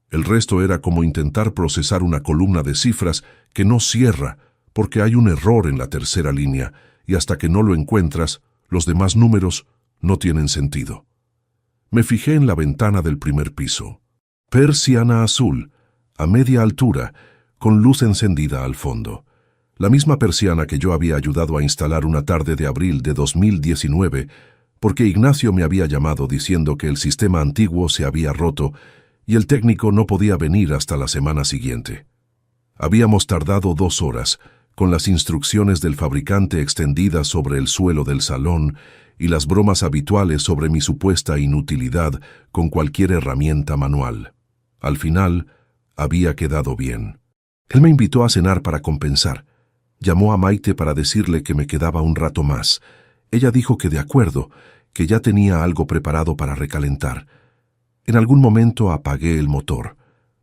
El resto era como intentar procesar una columna de cifras que no cierra porque hay un error en la tercera línea y hasta que no lo encuentras, los demás números no tienen sentido. Me fijé en la ventana del primer piso. Persiana azul, a media altura, con luz encendida al fondo. La misma persiana que yo había ayudado a instalar una tarde de abril de 2019, porque Ignacio me había llamado diciendo que el sistema antiguo se había roto y el técnico no podía venir hasta la semana siguiente. Habíamos tardado 2 horas, con las instrucciones del fabricante extendidas sobre el suelo del salón y las bromas habituales sobre mi supuesta inutilidad con cualquier herramienta manual. Al final, había quedado bien. Él me invitó a cenar para compensar. Llamó a Maite para decirle que me quedaba un rato más. Ella dijo que de acuerdo, que ya tenía algo preparado para recalentar. En algún momento apagué el motor.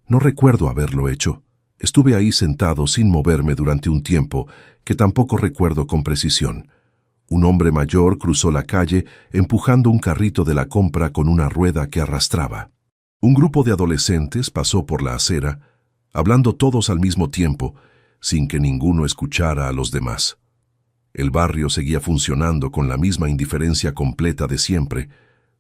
No recuerdo haberlo hecho. Estuve ahí sentado sin moverme durante un tiempo que tampoco recuerdo con precisión. Un hombre mayor cruzó la calle empujando un carrito de la compra con una rueda que arrastraba. Un grupo de adolescentes pasó por la acera, hablando todos al mismo tiempo, sin que ninguno escuchara a los demás. El barrio seguía funcionando con la misma indiferencia completa de siempre,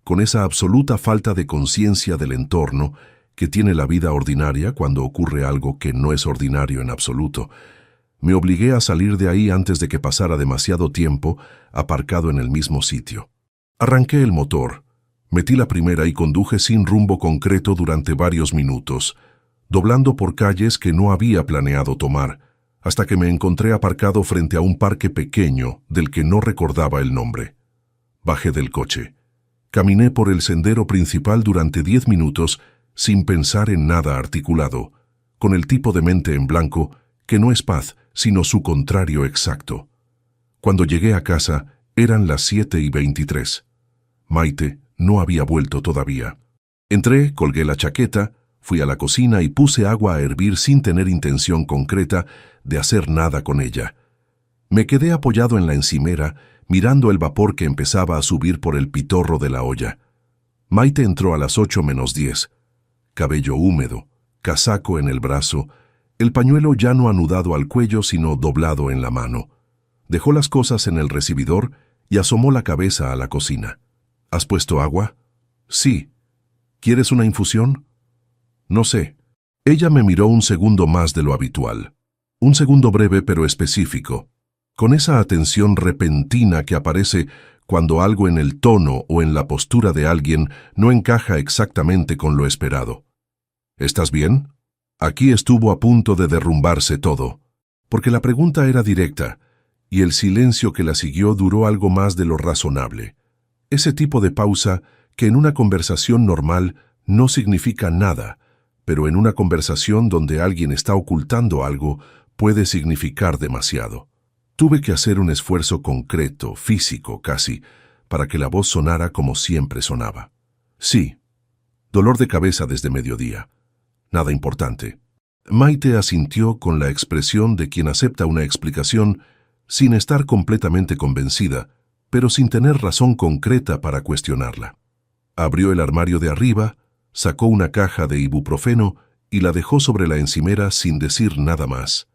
con esa absoluta falta de conciencia del entorno que tiene la vida ordinaria cuando ocurre algo que no es ordinario en absoluto. Me obligué a salir de ahí antes de que pasara demasiado tiempo aparcado en el mismo sitio. Arranqué el motor, metí la primera y conduje sin rumbo concreto durante varios minutos, doblando por calles que no había planeado tomar, hasta que me encontré aparcado frente a un parque pequeño del que no recordaba el nombre. Bajé del coche. Caminé por el sendero principal durante 10 minutos sin pensar en nada articulado, con el tipo de mente en blanco que no es paz, sino su contrario exacto. Cuando llegué a casa, eran las 7:23. Maite no había vuelto todavía. Entré, colgué la chaqueta, fui a la cocina y puse agua a hervir sin tener intención concreta de hacer nada con ella. Me quedé apoyado en la encimera, mirando el vapor que empezaba a subir por el pitorro de la olla. Maite entró a las 8:10. Cabello húmedo, casaco en el brazo, el pañuelo ya no anudado al cuello sino doblado en la mano. Dejó las cosas en el recibidor y asomó la cabeza a la cocina. ¿Has puesto agua? Sí. ¿Quieres una infusión? No sé. Ella me miró un segundo más de lo habitual. Un segundo breve pero específico, con esa atención repentina que aparece cuando algo en el tono o en la postura de alguien no encaja exactamente con lo esperado. ¿Estás bien? Aquí estuvo a punto de derrumbarse todo, porque la pregunta era directa, y el silencio que la siguió duró algo más de lo razonable. Ese tipo de pausa que en una conversación normal no significa nada, pero en una conversación donde alguien está ocultando algo puede significar demasiado. Tuve que hacer un esfuerzo concreto, físico casi, para que la voz sonara como siempre sonaba. Sí, dolor de cabeza desde mediodía. Nada importante. Maite asintió con la expresión de quien acepta una explicación sin estar completamente convencida, pero sin tener razón concreta para cuestionarla. Abrió el armario de arriba, sacó una caja de ibuprofeno y la dejó sobre la encimera sin decir nada más.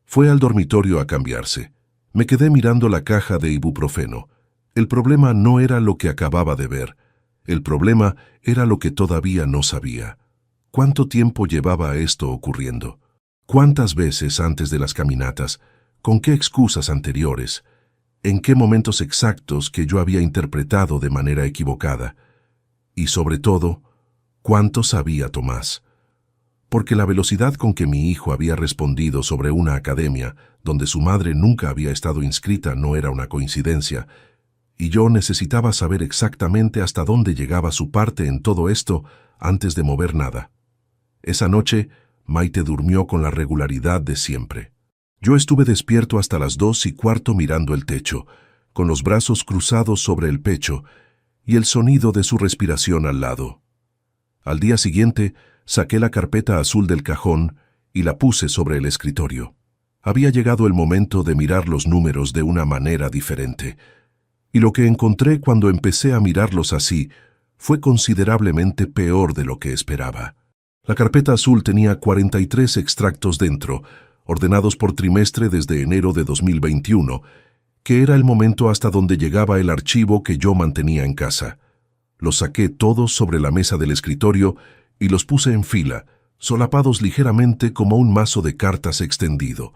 Fue al dormitorio a cambiarse. Me quedé mirando la caja de ibuprofeno. El problema no era lo que acababa de ver. El problema era lo que todavía no sabía. ¿Cuánto tiempo llevaba esto ocurriendo? ¿Cuántas veces antes de las caminatas? ¿Con qué excusas anteriores? ¿En qué momentos exactos que yo había interpretado de manera equivocada? Y sobre todo, ¿cuánto sabía Tomás? Porque la velocidad con que mi hijo había respondido sobre una academia donde su madre nunca había estado inscrita no era una coincidencia, y yo necesitaba saber exactamente hasta dónde llegaba su parte en todo esto antes de mover nada. Esa noche, Maite durmió con la regularidad de siempre. Yo estuve despierto hasta las 2:15 mirando el techo, con los brazos cruzados sobre el pecho y el sonido de su respiración al lado. Al día siguiente, saqué la carpeta azul del cajón y la puse sobre el escritorio. Había llegado el momento de mirar los números de una manera diferente, y lo que encontré cuando empecé a mirarlos así fue considerablemente peor de lo que esperaba. La carpeta azul tenía 43 extractos dentro, ordenados por trimestre desde enero de 2021, que era el momento hasta donde llegaba el archivo que yo mantenía en casa. Los saqué todos sobre la mesa del escritorio y los puse en fila, solapados ligeramente como un mazo de cartas extendido,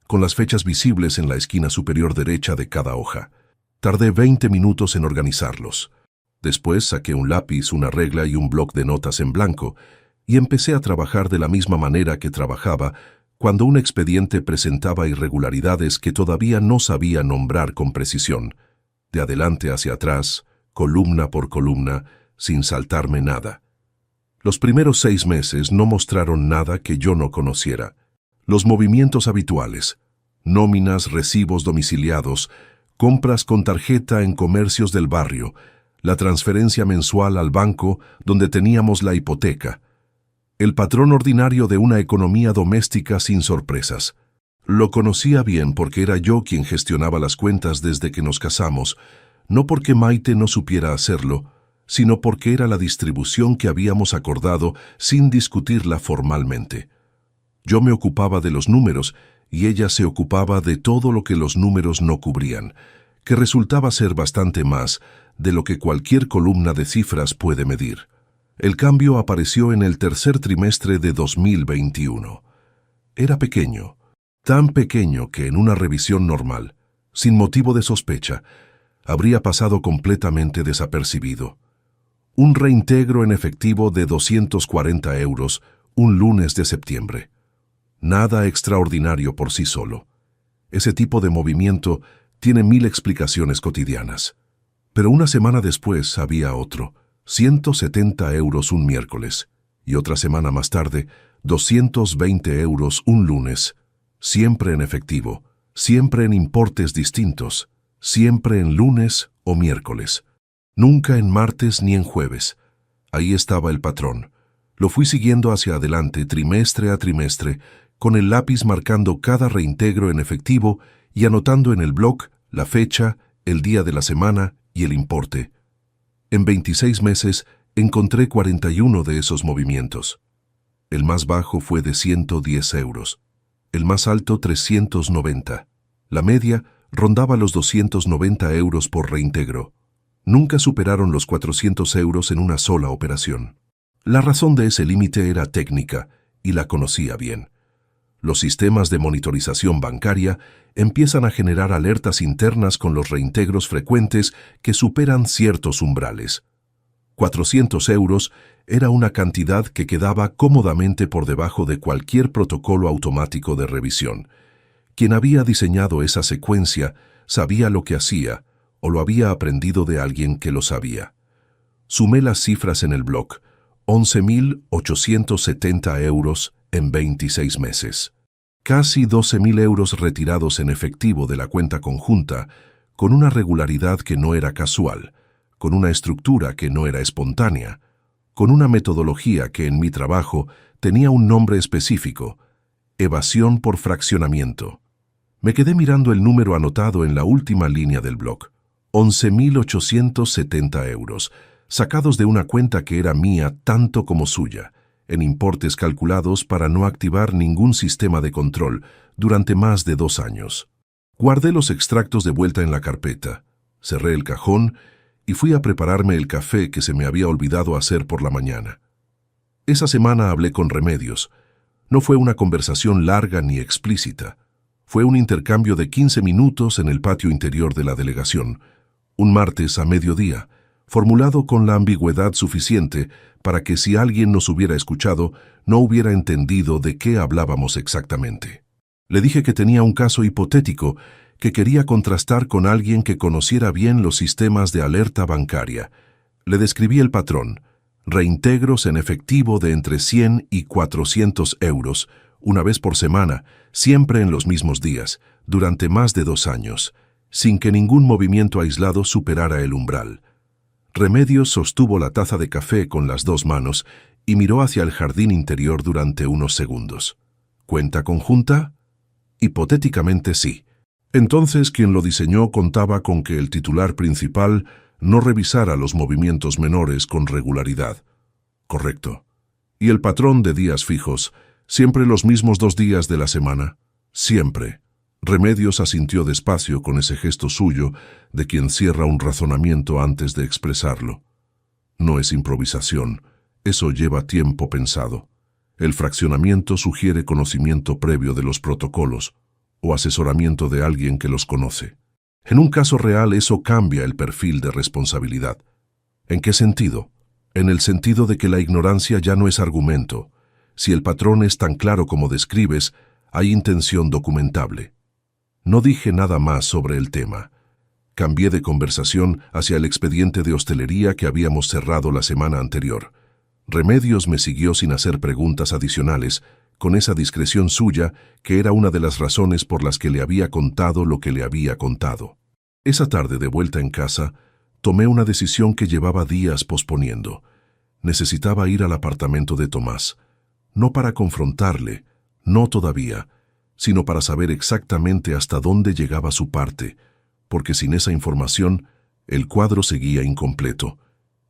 con las fechas visibles en la esquina superior derecha de cada hoja. Tardé 20 minutos en organizarlos. Después saqué un lápiz, una regla y un bloc de notas en blanco, y empecé a trabajar de la misma manera que trabajaba cuando un expediente presentaba irregularidades que todavía no sabía nombrar con precisión, de adelante hacia atrás, columna por columna, sin saltarme nada. Los primeros 6 meses no mostraron nada que yo no conociera. Los movimientos habituales, nóminas, recibos domiciliados, compras con tarjeta en comercios del barrio, la transferencia mensual al banco donde teníamos la hipoteca, el patrón ordinario de una economía doméstica sin sorpresas. Lo conocía bien porque era yo quien gestionaba las cuentas desde que nos casamos, no porque Maite no supiera hacerlo, sino porque era la distribución que habíamos acordado sin discutirla formalmente. Yo me ocupaba de los números y ella se ocupaba de todo lo que los números no cubrían, que resultaba ser bastante más de lo que cualquier columna de cifras puede medir. El cambio apareció en el tercer trimestre de 2021. Era pequeño, tan pequeño que en una revisión normal, sin motivo de sospecha, habría pasado completamente desapercibido. Un reintegro en efectivo de 240 euros un lunes de septiembre. Nada extraordinario por sí solo. Ese tipo de movimiento tiene 1000 explicaciones cotidianas. Pero una semana después había otro, 170 euros un miércoles, y otra semana más tarde, 220 euros un lunes, siempre en efectivo, siempre en importes distintos, siempre en lunes o miércoles. Nunca en martes ni en jueves. Ahí estaba el patrón. Lo fui siguiendo hacia adelante, trimestre a trimestre, con el lápiz marcando cada reintegro en efectivo y anotando en el blog la fecha, el día de la semana y el importe. En 26 meses encontré 41 de esos movimientos. El más bajo fue de 110 euros. El más alto 390. La media rondaba los 290 euros por reintegro. Nunca superaron los 400 euros en una sola operación. La razón de ese límite era técnica, y la conocía bien. Los sistemas de monitorización bancaria empiezan a generar alertas internas con los reintegros frecuentes que superan ciertos umbrales. 400 euros era una cantidad que quedaba cómodamente por debajo de cualquier protocolo automático de revisión. Quien había diseñado esa secuencia sabía lo que hacía, o lo había aprendido de alguien que lo sabía. Sumé las cifras en el blog, 11.870 euros en 26 meses. Casi 12.000 euros retirados en efectivo de la cuenta conjunta, con una regularidad que no era casual, con una estructura que no era espontánea, con una metodología que en mi trabajo tenía un nombre específico, evasión por fraccionamiento. Me quedé mirando el número anotado en la última línea del blog. 11.870 euros, sacados de una cuenta que era mía tanto como suya, en importes calculados para no activar ningún sistema de control durante más de 2 años. Guardé los extractos de vuelta en la carpeta, cerré el cajón y fui a prepararme el café que se me había olvidado hacer por la mañana. Esa semana hablé con Remedios. No fue una conversación larga ni explícita. Fue un intercambio de 15 minutos en el patio interior de la delegación, un martes a mediodía, formulado con la ambigüedad suficiente para que si alguien nos hubiera escuchado, no hubiera entendido de qué hablábamos exactamente. Le dije que tenía un caso hipotético que quería contrastar con alguien que conociera bien los sistemas de alerta bancaria. Le describí el patrón, reintegros en efectivo de entre 100 y 400 euros, una vez por semana, siempre en los mismos días, durante más de 2 años, sin que ningún movimiento aislado superara el umbral. Remedios sostuvo la taza de café con las 2 manos y miró hacia el jardín interior durante unos segundos. ¿Cuenta conjunta? Hipotéticamente sí. Entonces quien lo diseñó contaba con que el titular principal no revisara los movimientos menores con regularidad. Correcto. ¿Y el patrón de días fijos? ¿Siempre los mismos 2 días de la semana? Siempre. Remedios asintió despacio con ese gesto suyo de quien cierra un razonamiento antes de expresarlo. No es improvisación, eso lleva tiempo pensado. El fraccionamiento sugiere conocimiento previo de los protocolos o asesoramiento de alguien que los conoce. En un caso real eso cambia el perfil de responsabilidad. ¿En qué sentido? en el sentido de que la ignorancia ya no es argumento. Si el patrón es tan claro como describes, hay intención documentable. No dije nada más sobre el tema. Cambié de conversación hacia el expediente de hostelería que habíamos cerrado la semana anterior. Remedios me siguió sin hacer preguntas adicionales, con esa discreción suya que era una de las razones por las que le había contado lo que le había contado. Esa tarde, de vuelta en casa, tomé una decisión que llevaba días posponiendo. Necesitaba ir al apartamento de Tomás, no para confrontarle, no todavía, sino para saber exactamente hasta dónde llegaba su parte, porque sin esa información, el cuadro seguía incompleto,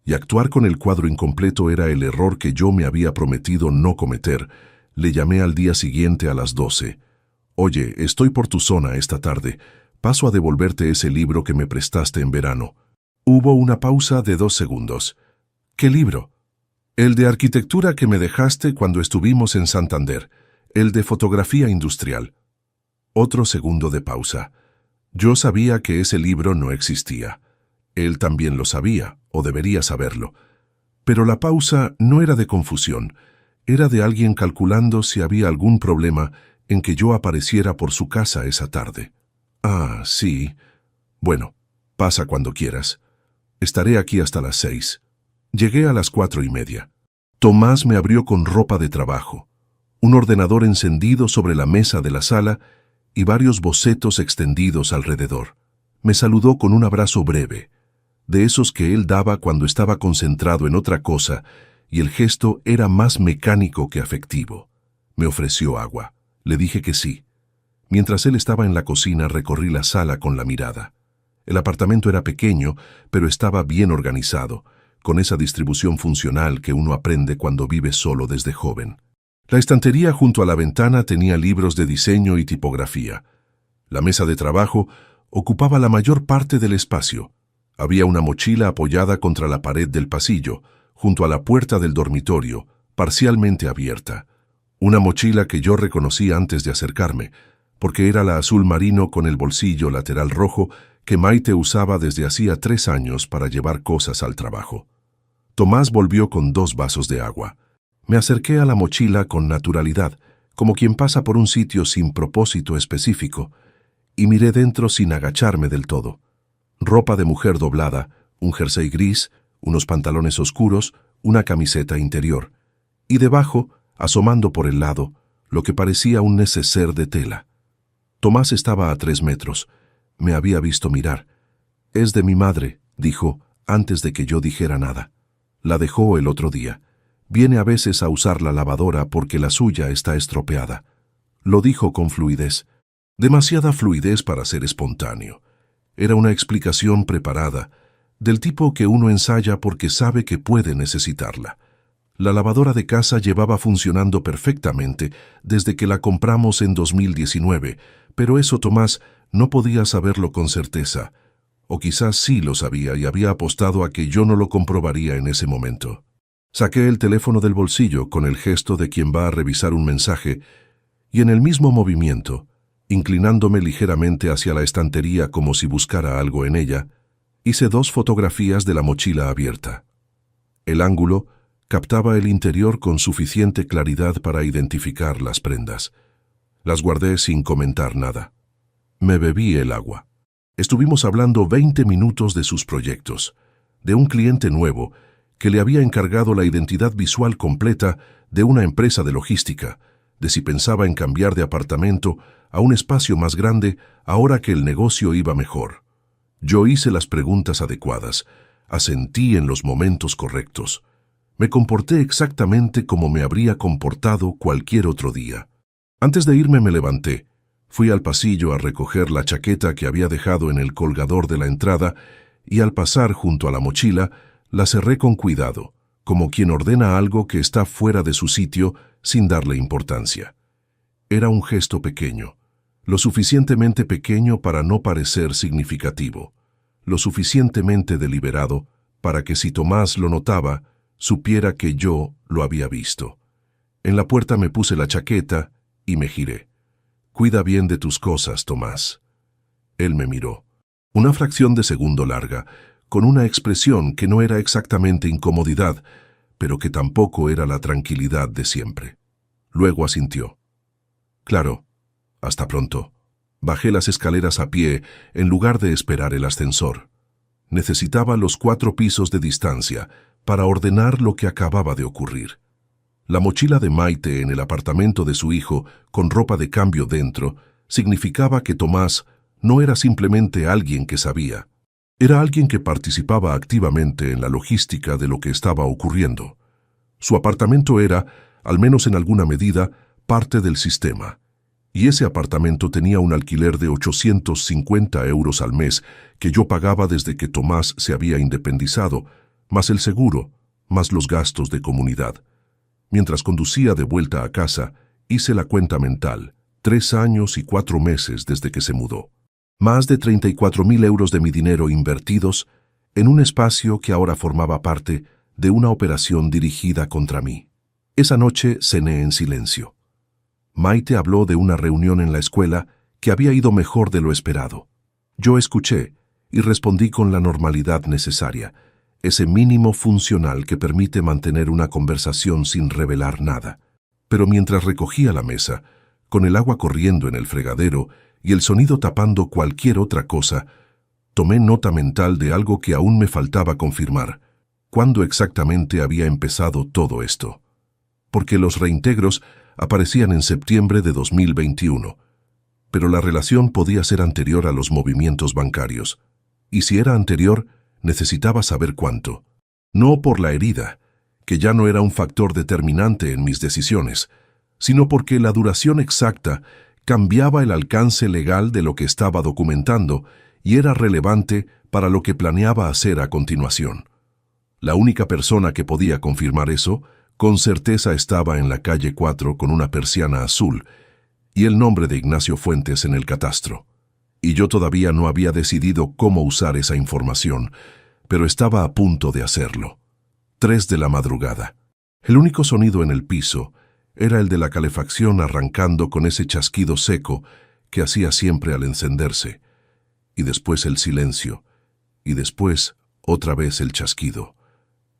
y actuar con el cuadro incompleto era el error que yo me había prometido no cometer. Le llamé al día siguiente a las 12. «Oye, estoy por tu zona esta tarde. Paso a devolverte ese libro que me prestaste en verano». Hubo una pausa de 2 segundos. «¿Qué libro?» «El de arquitectura que me dejaste cuando estuvimos en Santander. El de fotografía industrial». Otro segundo de pausa. Yo sabía que ese libro no existía. Él también lo sabía, o debería saberlo. Pero la pausa no era de confusión. Era de alguien calculando si había algún problema en que yo apareciera por su casa esa tarde. «Ah, sí. Bueno, pasa cuando quieras. Estaré aquí hasta las 6. Llegué a las 4:30. Tomás me abrió con ropa de trabajo, un ordenador encendido sobre la mesa de la sala y varios bocetos extendidos alrededor. Me saludó con un abrazo breve, de esos que él daba cuando estaba concentrado en otra cosa, y el gesto era más mecánico que afectivo. Me ofreció agua. Le dije que sí. Mientras él estaba en la cocina, recorrí la sala con la mirada. El apartamento era pequeño, pero estaba bien organizado, con esa distribución funcional que uno aprende cuando vive solo desde joven. La estantería junto a la ventana tenía libros de diseño y tipografía. La mesa de trabajo ocupaba la mayor parte del espacio. Había una mochila apoyada contra la pared del pasillo, junto a la puerta del dormitorio, parcialmente abierta. Una mochila que yo reconocí antes de acercarme, porque era la azul marino con el bolsillo lateral rojo que Maite usaba desde hacía 3 años para llevar cosas al trabajo. Tomás volvió con 2 vasos de agua. Me acerqué a la mochila con naturalidad, como quien pasa por un sitio sin propósito específico, y miré dentro sin agacharme del todo. Ropa de mujer doblada, un jersey gris, unos pantalones oscuros, una camiseta interior, y debajo, asomando por el lado, lo que parecía un neceser de tela. Tomás estaba a 3 metros. Me había visto mirar. «Es de mi madre», dijo, antes de que yo dijera nada. «La dejó el otro día. Viene a veces a usar la lavadora porque la suya está estropeada». Lo dijo con fluidez. Demasiada fluidez para ser espontáneo. Era una explicación preparada, del tipo que uno ensaya porque sabe que puede necesitarla. La lavadora de casa llevaba funcionando perfectamente desde que la compramos en 2019, pero eso Tomás no podía saberlo con certeza, o quizás sí lo sabía y había apostado a que yo no lo comprobaría en ese momento. Saqué el teléfono del bolsillo con el gesto de quien va a revisar un mensaje, y en el mismo movimiento, inclinándome ligeramente hacia la estantería como si buscara algo en ella, hice 2 fotografías de la mochila abierta. El ángulo captaba el interior con suficiente claridad para identificar las prendas. Las guardé sin comentar nada. Me bebí el agua. Estuvimos hablando 20 minutos de sus proyectos, de un cliente nuevo que le había encargado la identidad visual completa de una empresa de logística, de si pensaba en cambiar de apartamento a un espacio más grande ahora que el negocio iba mejor. Yo hice las preguntas adecuadas, asentí en los momentos correctos. Me comporté exactamente como me habría comportado cualquier otro día. Antes de irme me levanté, fui al pasillo a recoger la chaqueta que había dejado en el colgador de la entrada y al pasar junto a la mochila la cerré con cuidado, como quien ordena algo que está fuera de su sitio sin darle importancia. Era un gesto pequeño, lo suficientemente pequeño para no parecer significativo, lo suficientemente deliberado para que si Tomás lo notaba, supiera que yo lo había visto. En la puerta me puse la chaqueta y me giré. «Cuida bien de tus cosas, Tomás». Él me miró. Una fracción de segundo larga, con una expresión que no era exactamente incomodidad, pero que tampoco era la tranquilidad de siempre. Luego asintió. Claro, hasta pronto. Bajé las escaleras a pie en lugar de esperar el ascensor. Necesitaba los 4 pisos de distancia para ordenar lo que acababa de ocurrir. La mochila de Maite en el apartamento de su hijo, con ropa de cambio dentro, significaba que Tomás no era simplemente alguien que sabía. Era alguien que participaba activamente en la logística de lo que estaba ocurriendo. Su apartamento era, al menos en alguna medida, parte del sistema. Y ese apartamento tenía un alquiler de 850 euros al mes que yo pagaba desde que Tomás se había independizado, más el seguro, más los gastos de comunidad. Mientras conducía de vuelta a casa, hice la cuenta mental, 3 años y 4 meses desde que se mudó. Más de 34.000 euros de mi dinero invertidos en un espacio que ahora formaba parte de una operación dirigida contra mí. Esa noche cené en silencio. Maite habló de una reunión en la escuela que había ido mejor de lo esperado. Yo escuché y respondí con la normalidad necesaria, ese mínimo funcional que permite mantener una conversación sin revelar nada. Pero mientras recogía la mesa, con el agua corriendo en el fregadero y el sonido tapando cualquier otra cosa, tomé nota mental de algo que aún me faltaba confirmar. ¿Cuándo exactamente había empezado todo esto? Porque los reintegros aparecían en septiembre de 2021, pero la relación podía ser anterior a los movimientos bancarios. Y si era anterior, necesitaba saber cuánto. No por la herida, que ya no era un factor determinante en mis decisiones, sino porque la duración exacta cambiaba el alcance legal de lo que estaba documentando y era relevante para lo que planeaba hacer a continuación. La única persona que podía confirmar eso, con certeza estaba en la calle 4 con una persiana azul y el nombre de Ignacio Fuentes en el catastro. Y yo todavía no había decidido cómo usar esa información, pero estaba a punto de hacerlo. 3 de la madrugada. El único sonido en el piso era el de la calefacción arrancando con ese chasquido seco que hacía siempre al encenderse. Y después el silencio. Y después otra vez el chasquido.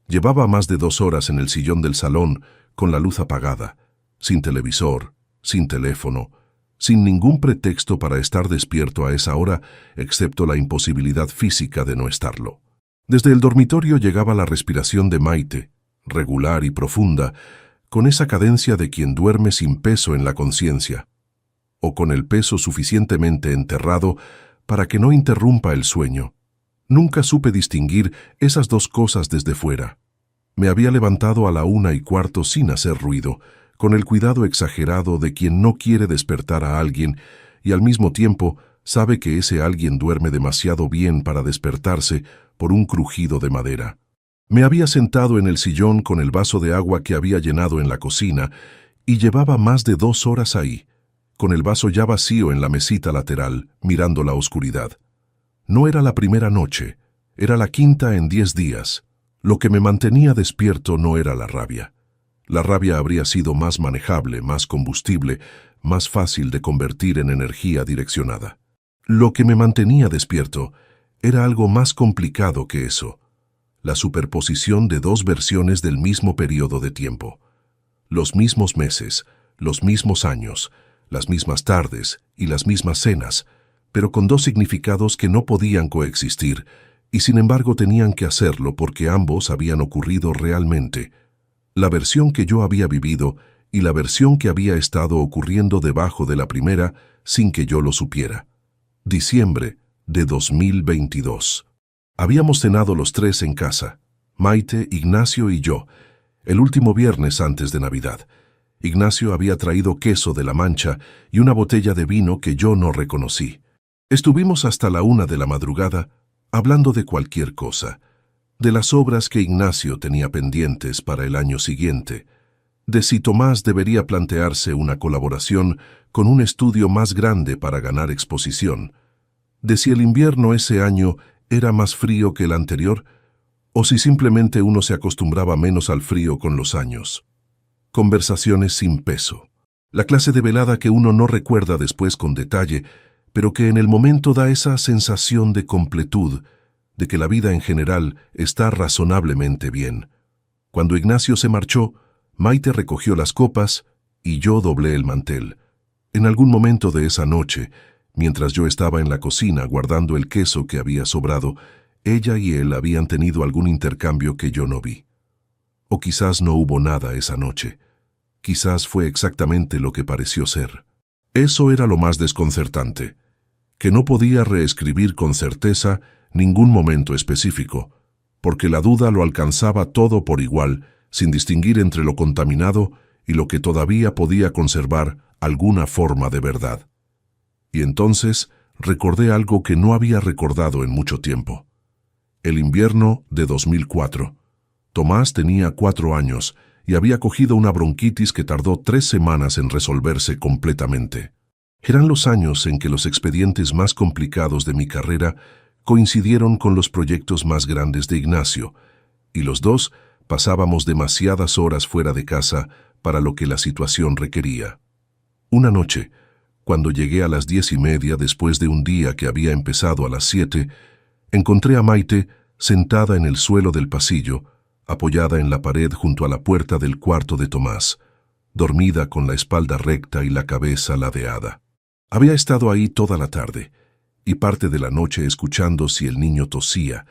Llevaba más de 2 horas en el sillón del salón con la luz apagada, sin televisor, sin teléfono, sin ningún pretexto para estar despierto a esa hora, excepto la imposibilidad física de no estarlo. Desde el dormitorio llegaba la respiración de Maite, regular y profunda, con esa cadencia de quien duerme sin peso en la conciencia, o con el peso suficientemente enterrado para que no interrumpa el sueño. Nunca supe distinguir esas 2 cosas desde fuera. Me había levantado a la 1:15 sin hacer ruido, con el cuidado exagerado de quien no quiere despertar a alguien y al mismo tiempo sabe que ese alguien duerme demasiado bien para despertarse por un crujido de madera. Me había sentado en el sillón con el vaso de agua que había llenado en la cocina y llevaba más de 2 horas ahí, con el vaso ya vacío en la mesita lateral, mirando la oscuridad. No era la primera noche, era la 5ª en 10 días. Lo que me mantenía despierto no era la rabia. La rabia habría sido más manejable, más combustible, más fácil de convertir en energía direccionada. Lo que me mantenía despierto era algo más complicado que eso, la superposición de 2 versiones del mismo periodo de tiempo. Los mismos meses, los mismos años, las mismas tardes y las mismas cenas, pero con 2 significados que no podían coexistir, y sin embargo tenían que hacerlo porque ambos habían ocurrido realmente. La versión que yo había vivido y la versión que había estado ocurriendo debajo de la primera sin que yo lo supiera. Diciembre de 2022. Habíamos cenado los 3 en casa, Maite, Ignacio y yo, el último viernes antes de Navidad. Ignacio había traído queso de La Mancha y una botella de vino que yo no reconocí. Estuvimos hasta la 1 de la madrugada, hablando de cualquier cosa, de las obras que Ignacio tenía pendientes para el año siguiente, de si Tomás debería plantearse una colaboración con un estudio más grande para ganar exposición, de si el invierno ese año era más frío que el anterior, o si simplemente uno se acostumbraba menos al frío con los años. Conversaciones sin peso. La clase de velada que uno no recuerda después con detalle, pero que en el momento da esa sensación de completud, de que la vida en general está razonablemente bien. Cuando Ignacio se marchó, Maite recogió las copas y yo doblé el mantel. En algún momento de esa noche, mientras yo estaba en la cocina guardando el queso que había sobrado, ella y él habían tenido algún intercambio que yo no vi. O quizás no hubo nada esa noche. Quizás fue exactamente lo que pareció ser. Eso era lo más desconcertante, que no podía reescribir con certeza ningún momento específico, porque la duda lo alcanzaba todo por igual, sin distinguir entre lo contaminado y lo que todavía podía conservar alguna forma de verdad. Y entonces recordé algo que no había recordado en mucho tiempo. El invierno de 2004. Tomás tenía 4 años y había cogido una bronquitis que tardó 3 semanas en resolverse completamente. Eran los años en que los expedientes más complicados de mi carrera coincidieron con los proyectos más grandes de Ignacio, y los dos pasábamos demasiadas horas fuera de casa para lo que la situación requería. Una noche, cuando llegué a las 10:30 después de un día que había empezado a las 7, encontré a Maite sentada en el suelo del pasillo, apoyada en la pared junto a la puerta del cuarto de Tomás, dormida con la espalda recta y la cabeza ladeada. Había estado ahí toda la tarde y parte de la noche escuchando si el niño tosía,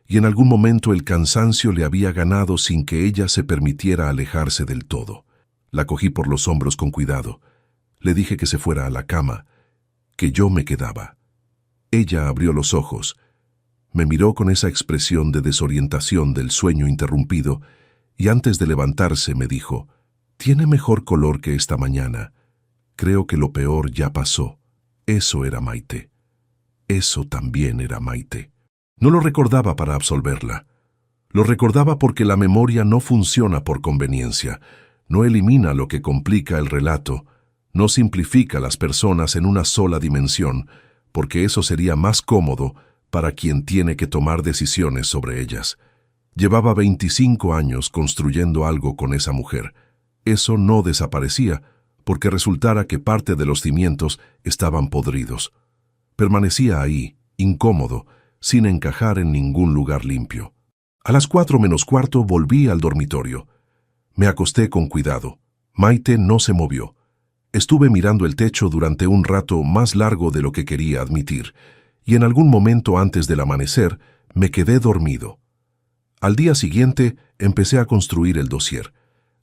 y en algún momento el cansancio le había ganado sin que ella se permitiera alejarse del todo. La cogí por los hombros con cuidado. Le dije que se fuera a la cama, que yo me quedaba. Ella abrió los ojos, me miró con esa expresión de desorientación del sueño interrumpido, y antes de levantarse me dijo: «Tiene mejor color que esta mañana. Creo que lo peor ya pasó». Eso era Maite. Eso también era Maite. No lo recordaba para absolverla. Lo recordaba porque la memoria no funciona por conveniencia, no elimina lo que complica el relato, no simplifica las personas en una sola dimensión, porque eso sería más cómodo para quien tiene que tomar decisiones sobre ellas. Llevaba 25 años construyendo algo con esa mujer. Eso no desaparecía, porque resultara que parte de los cimientos estaban podridos. Permanecía ahí, incómodo, sin encajar en ningún lugar limpio. A las 4:45 volví al dormitorio. Me acosté con cuidado. Maite no se movió. Estuve mirando el techo durante un rato más largo de lo que quería admitir, y en algún momento antes del amanecer me quedé dormido. Al día siguiente empecé a construir el dossier.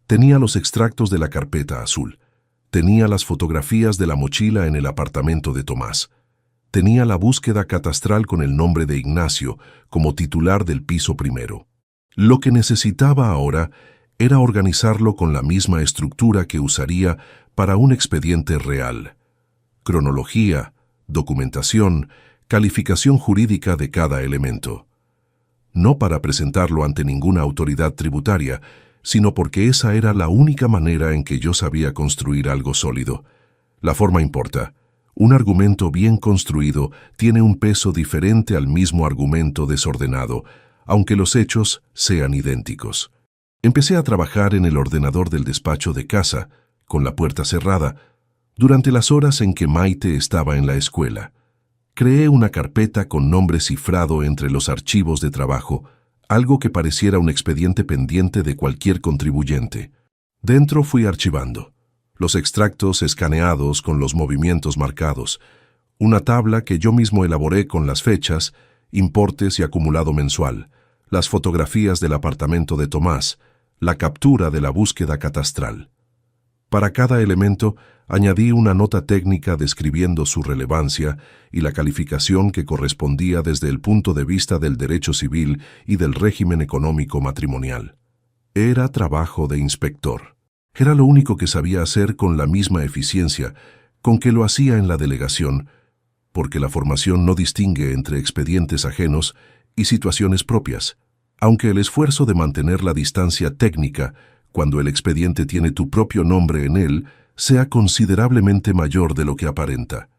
Tenía los extractos de la carpeta azul. Tenía las fotografías de la mochila en el apartamento de Tomás. Tenía la búsqueda catastral con el nombre de Ignacio como titular del piso primero. Lo que necesitaba ahora era organizarlo con la misma estructura que usaría para un expediente real. Cronología, documentación, calificación jurídica de cada elemento. No para presentarlo ante ninguna autoridad tributaria, sino porque esa era la única manera en que yo sabía construir algo sólido. La forma importa. Un argumento bien construido tiene un peso diferente al mismo argumento desordenado, aunque los hechos sean idénticos. Empecé a trabajar en el ordenador del despacho de casa, con la puerta cerrada, durante las horas en que Maite estaba en la escuela. Creé una carpeta con nombre cifrado entre los archivos de trabajo, algo que pareciera un expediente pendiente de cualquier contribuyente. Dentro fui archivando los extractos escaneados con los movimientos marcados, una tabla que yo mismo elaboré con las fechas, importes y acumulado mensual, las fotografías del apartamento de Tomás, la captura de la búsqueda catastral. Para cada elemento añadí una nota técnica describiendo su relevancia y la calificación que correspondía desde el punto de vista del derecho civil y del régimen económico matrimonial. Era trabajo de inspector. Era lo único que sabía hacer con la misma eficiencia con que lo hacía en la delegación, porque la formación no distingue entre expedientes ajenos y situaciones propias, aunque el esfuerzo de mantener la distancia técnica cuando el expediente tiene tu propio nombre en él sea considerablemente mayor de lo que aparenta.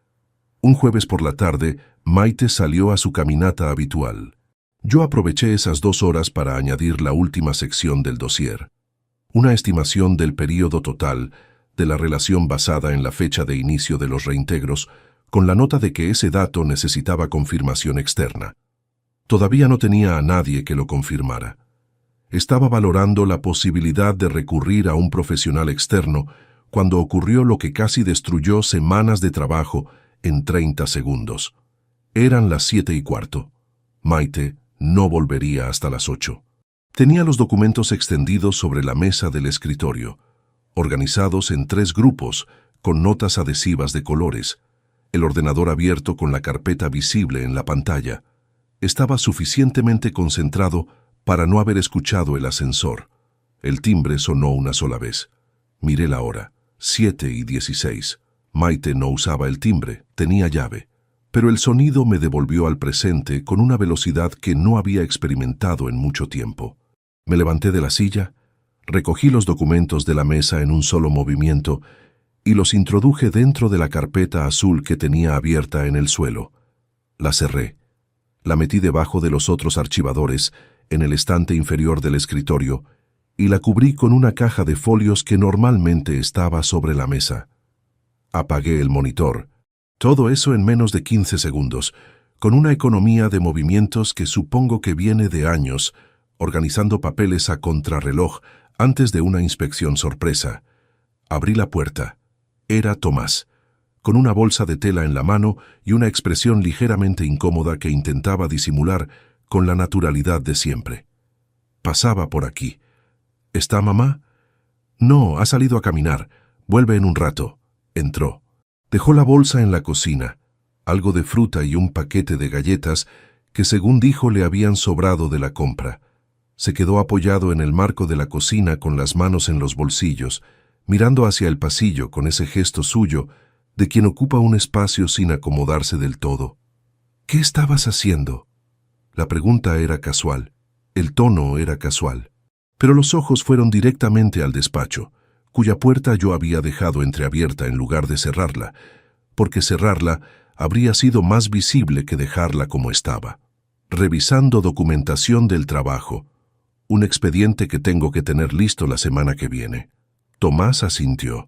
Un jueves por la tarde, Maite salió a su caminata habitual. Yo aproveché esas 2 horas para añadir la última sección del dossier. Una estimación del período total, de la relación basada en la fecha de inicio de los reintegros, con la nota de que ese dato necesitaba confirmación externa. Todavía no tenía a nadie que lo confirmara. Estaba valorando la posibilidad de recurrir a un profesional externo cuando ocurrió lo que casi destruyó semanas de trabajo en 30 segundos. Eran las 7:15. Maite no volvería hasta las 8. Tenía los documentos extendidos sobre la mesa del escritorio, organizados en 3 grupos, con notas adhesivas de colores, el ordenador abierto con la carpeta visible en la pantalla. Estaba suficientemente concentrado para no haber escuchado el ascensor. El timbre sonó una sola vez. Miré la hora, 7:16. Maite no usaba el timbre, tenía llave. Pero el sonido me devolvió al presente con una velocidad que no había experimentado en mucho tiempo. Me levanté de la silla, recogí los documentos de la mesa en un solo movimiento y los introduje dentro de la carpeta azul que tenía abierta en el suelo. La cerré. La metí debajo de los otros archivadores, en el estante inferior del escritorio, y la cubrí con una caja de folios que normalmente estaba sobre la mesa. Apagué el monitor. Todo eso en menos de 15 segundos, con una economía de movimientos que supongo que viene de años, organizando papeles a contrarreloj antes de una inspección sorpresa. Abrí la puerta. Era Tomás, con una bolsa de tela en la mano y una expresión ligeramente incómoda que intentaba disimular con la naturalidad de siempre. Pasaba por aquí. ¿Está mamá? No, ha salido a caminar. Vuelve en un rato. Entró. Dejó la bolsa en la cocina, algo de fruta y un paquete de galletas que, según dijo, le habían sobrado de la compra. Se quedó apoyado en el marco de la cocina con las manos en los bolsillos, mirando hacia el pasillo con ese gesto suyo de quien ocupa un espacio sin acomodarse del todo. ¿Qué estabas haciendo? La pregunta era casual, el tono era casual, pero los ojos fueron directamente al despacho, cuya puerta yo había dejado entreabierta en lugar de cerrarla, porque cerrarla habría sido más visible que dejarla como estaba. Revisando documentación del trabajo, un expediente que tengo que tener listo la semana que viene. Tomás asintió.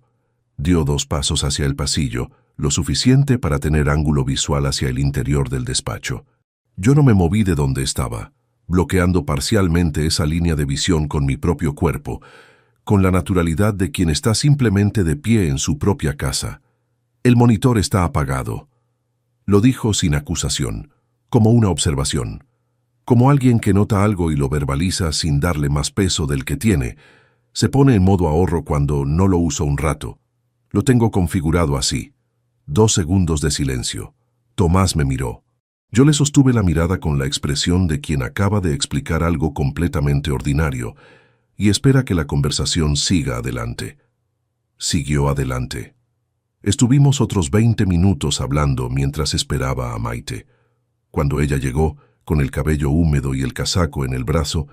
Dio 2 pasos hacia el pasillo, lo suficiente para tener ángulo visual hacia el interior del despacho. Yo no me moví de donde estaba, bloqueando parcialmente esa línea de visión con mi propio cuerpo, con la naturalidad de quien está simplemente de pie en su propia casa. El monitor está apagado. Lo dijo sin acusación, como una observación, como alguien que nota algo y lo verbaliza sin darle más peso del que tiene. Se pone en modo ahorro cuando no lo uso un rato. Lo tengo configurado así. 2 segundos de silencio. Tomás me miró. Yo le sostuve la mirada con la expresión de quien acaba de explicar algo completamente ordinario y espera que la conversación siga adelante. Siguió adelante. Estuvimos otros 20 minutos hablando mientras esperaba a Maite. Cuando ella llegó, con el cabello húmedo y el casaco en el brazo,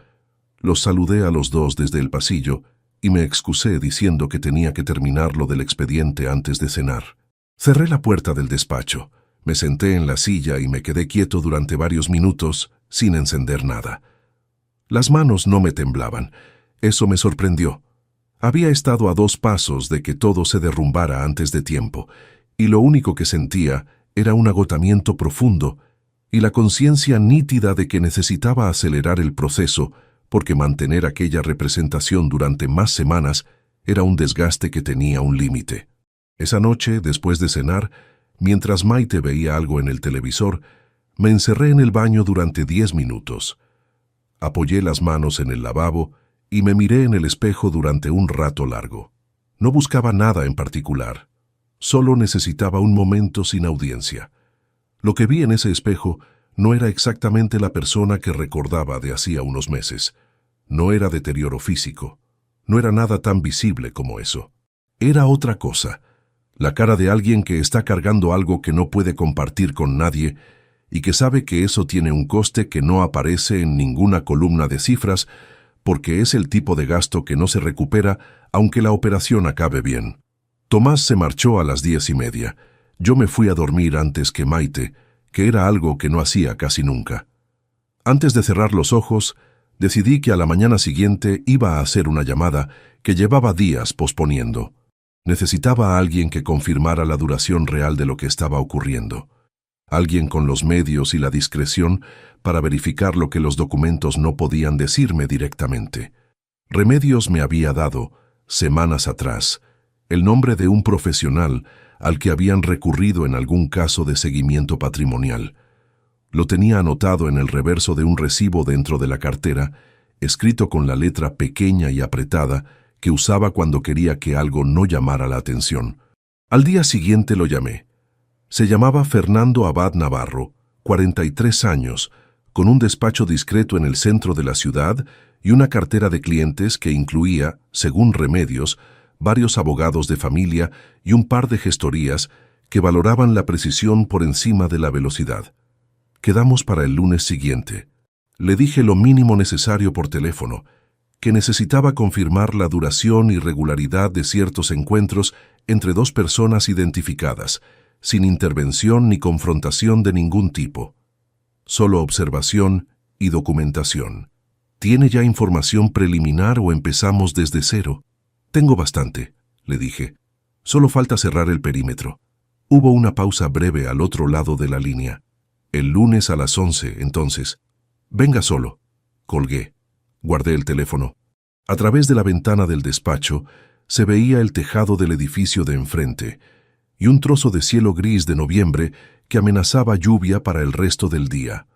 los saludé a los dos desde el pasillo y me excusé diciendo que tenía que terminar lo del expediente antes de cenar. Cerré la puerta del despacho, me senté en la silla y me quedé quieto durante varios minutos sin encender nada. Las manos no me temblaban. Eso me sorprendió. Había estado a 2 pasos de que todo se derrumbara antes de tiempo, y lo único que sentía era un agotamiento profundo y la conciencia nítida de que necesitaba acelerar el proceso porque mantener aquella representación durante más semanas era un desgaste que tenía un límite. Esa noche, después de cenar, mientras Maite veía algo en el televisor, me encerré en el baño durante 10 minutos. Apoyé las manos en el lavabo y me miré en el espejo durante un rato largo. No buscaba nada en particular. Solo necesitaba un momento sin audiencia. Lo que vi en ese espejo no era exactamente la persona que recordaba de hacía unos meses. No era deterioro físico. No era nada tan visible como eso. Era otra cosa. La cara de alguien que está cargando algo que no puede compartir con nadie y que sabe que eso tiene un coste que no aparece en ninguna columna de cifras porque es el tipo de gasto que no se recupera aunque la operación acabe bien. Tomás se marchó a las 10:30. Yo me fui a dormir antes que Maite, que era algo que no hacía casi nunca. Antes de cerrar los ojos, decidí que a la mañana siguiente iba a hacer una llamada que llevaba días posponiendo. Necesitaba a alguien que confirmara la duración real de lo que estaba ocurriendo. alguien con los medios y la discreción para verificar lo que los documentos no podían decirme directamente. Remedios me había dado, semanas atrás, el nombre de un profesional al que habían recurrido en algún caso de seguimiento patrimonial. Lo tenía anotado en el reverso de un recibo dentro de la cartera, escrito con la letra pequeña y apretada que usaba cuando quería que algo no llamara la atención. Al día siguiente lo llamé. Se llamaba Fernando Abad Navarro, 43 años, con un despacho discreto en el centro de la ciudad y una cartera de clientes que incluía, según Remedios, varios abogados de familia y un par de gestorías que valoraban la precisión por encima de la velocidad. Quedamos para el lunes siguiente. Le dije lo mínimo necesario por teléfono, que necesitaba confirmar la duración y regularidad de ciertos encuentros entre dos personas identificadas, sin intervención ni confrontación de ningún tipo. Solo observación y documentación. ¿Tiene ya información preliminar o empezamos desde cero? Tengo bastante, le dije. Solo falta cerrar el perímetro. Hubo una pausa breve al otro lado de la línea. El lunes a las 11, entonces. Venga solo. Colgué. Guardé el teléfono. A través de la ventana del despacho se veía el tejado del edificio de enfrente y un trozo de cielo gris de noviembre que amenazaba lluvia para el resto del día.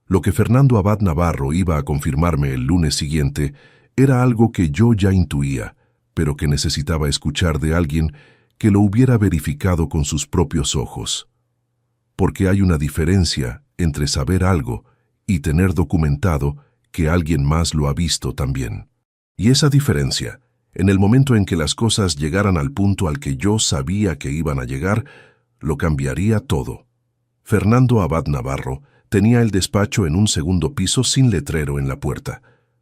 Lo que Fernando Abad Navarro iba a confirmarme el lunes siguiente era algo que yo ya intuía, pero que necesitaba escuchar de alguien que lo hubiera verificado con sus propios ojos. Porque hay una diferencia entre saber algo y tener documentado que alguien más lo ha visto también. Y esa diferencia, en el momento en que las cosas llegaran al punto al que yo sabía que iban a llegar, lo cambiaría todo. Fernando Abad Navarro tenía el despacho en un segundo piso sin letrero en la puerta,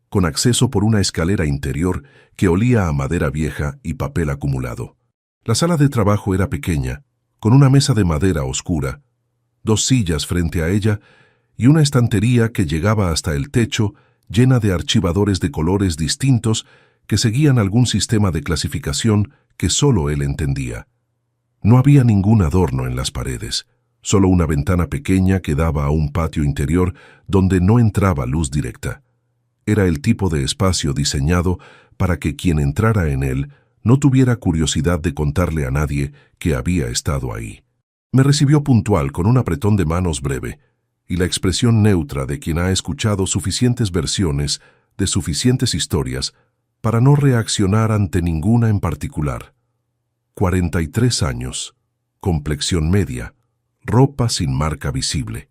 con acceso por una escalera interior que olía a madera vieja y papel acumulado. La sala de trabajo era pequeña, con una mesa de madera oscura, 2 sillas frente a ella y una estantería que llegaba hasta el techo llena de archivadores de colores distintos que seguían algún sistema de clasificación que solo él entendía. No había ningún adorno en las paredes, solo una ventana pequeña que daba a un patio interior donde no entraba luz directa. Era el tipo de espacio diseñado para que quien entrara en él no tuviera curiosidad de contarle a nadie que había estado ahí. Me recibió puntual con un apretón de manos breve y la expresión neutra de quien ha escuchado suficientes versiones de suficientes historias para no reaccionar ante ninguna en particular. 43 años, complexión media, ropa sin marca visible.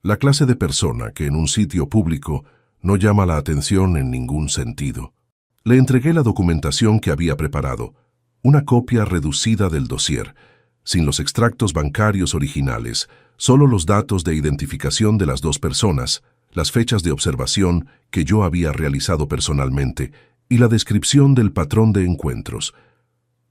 La clase de persona que en un sitio público no llama la atención en ningún sentido. Le entregué la documentación que había preparado, una copia reducida del dossier, sin los extractos bancarios originales, solo los datos de identificación de las 2 personas, las fechas de observación que yo había realizado personalmente y la descripción del patrón de encuentros.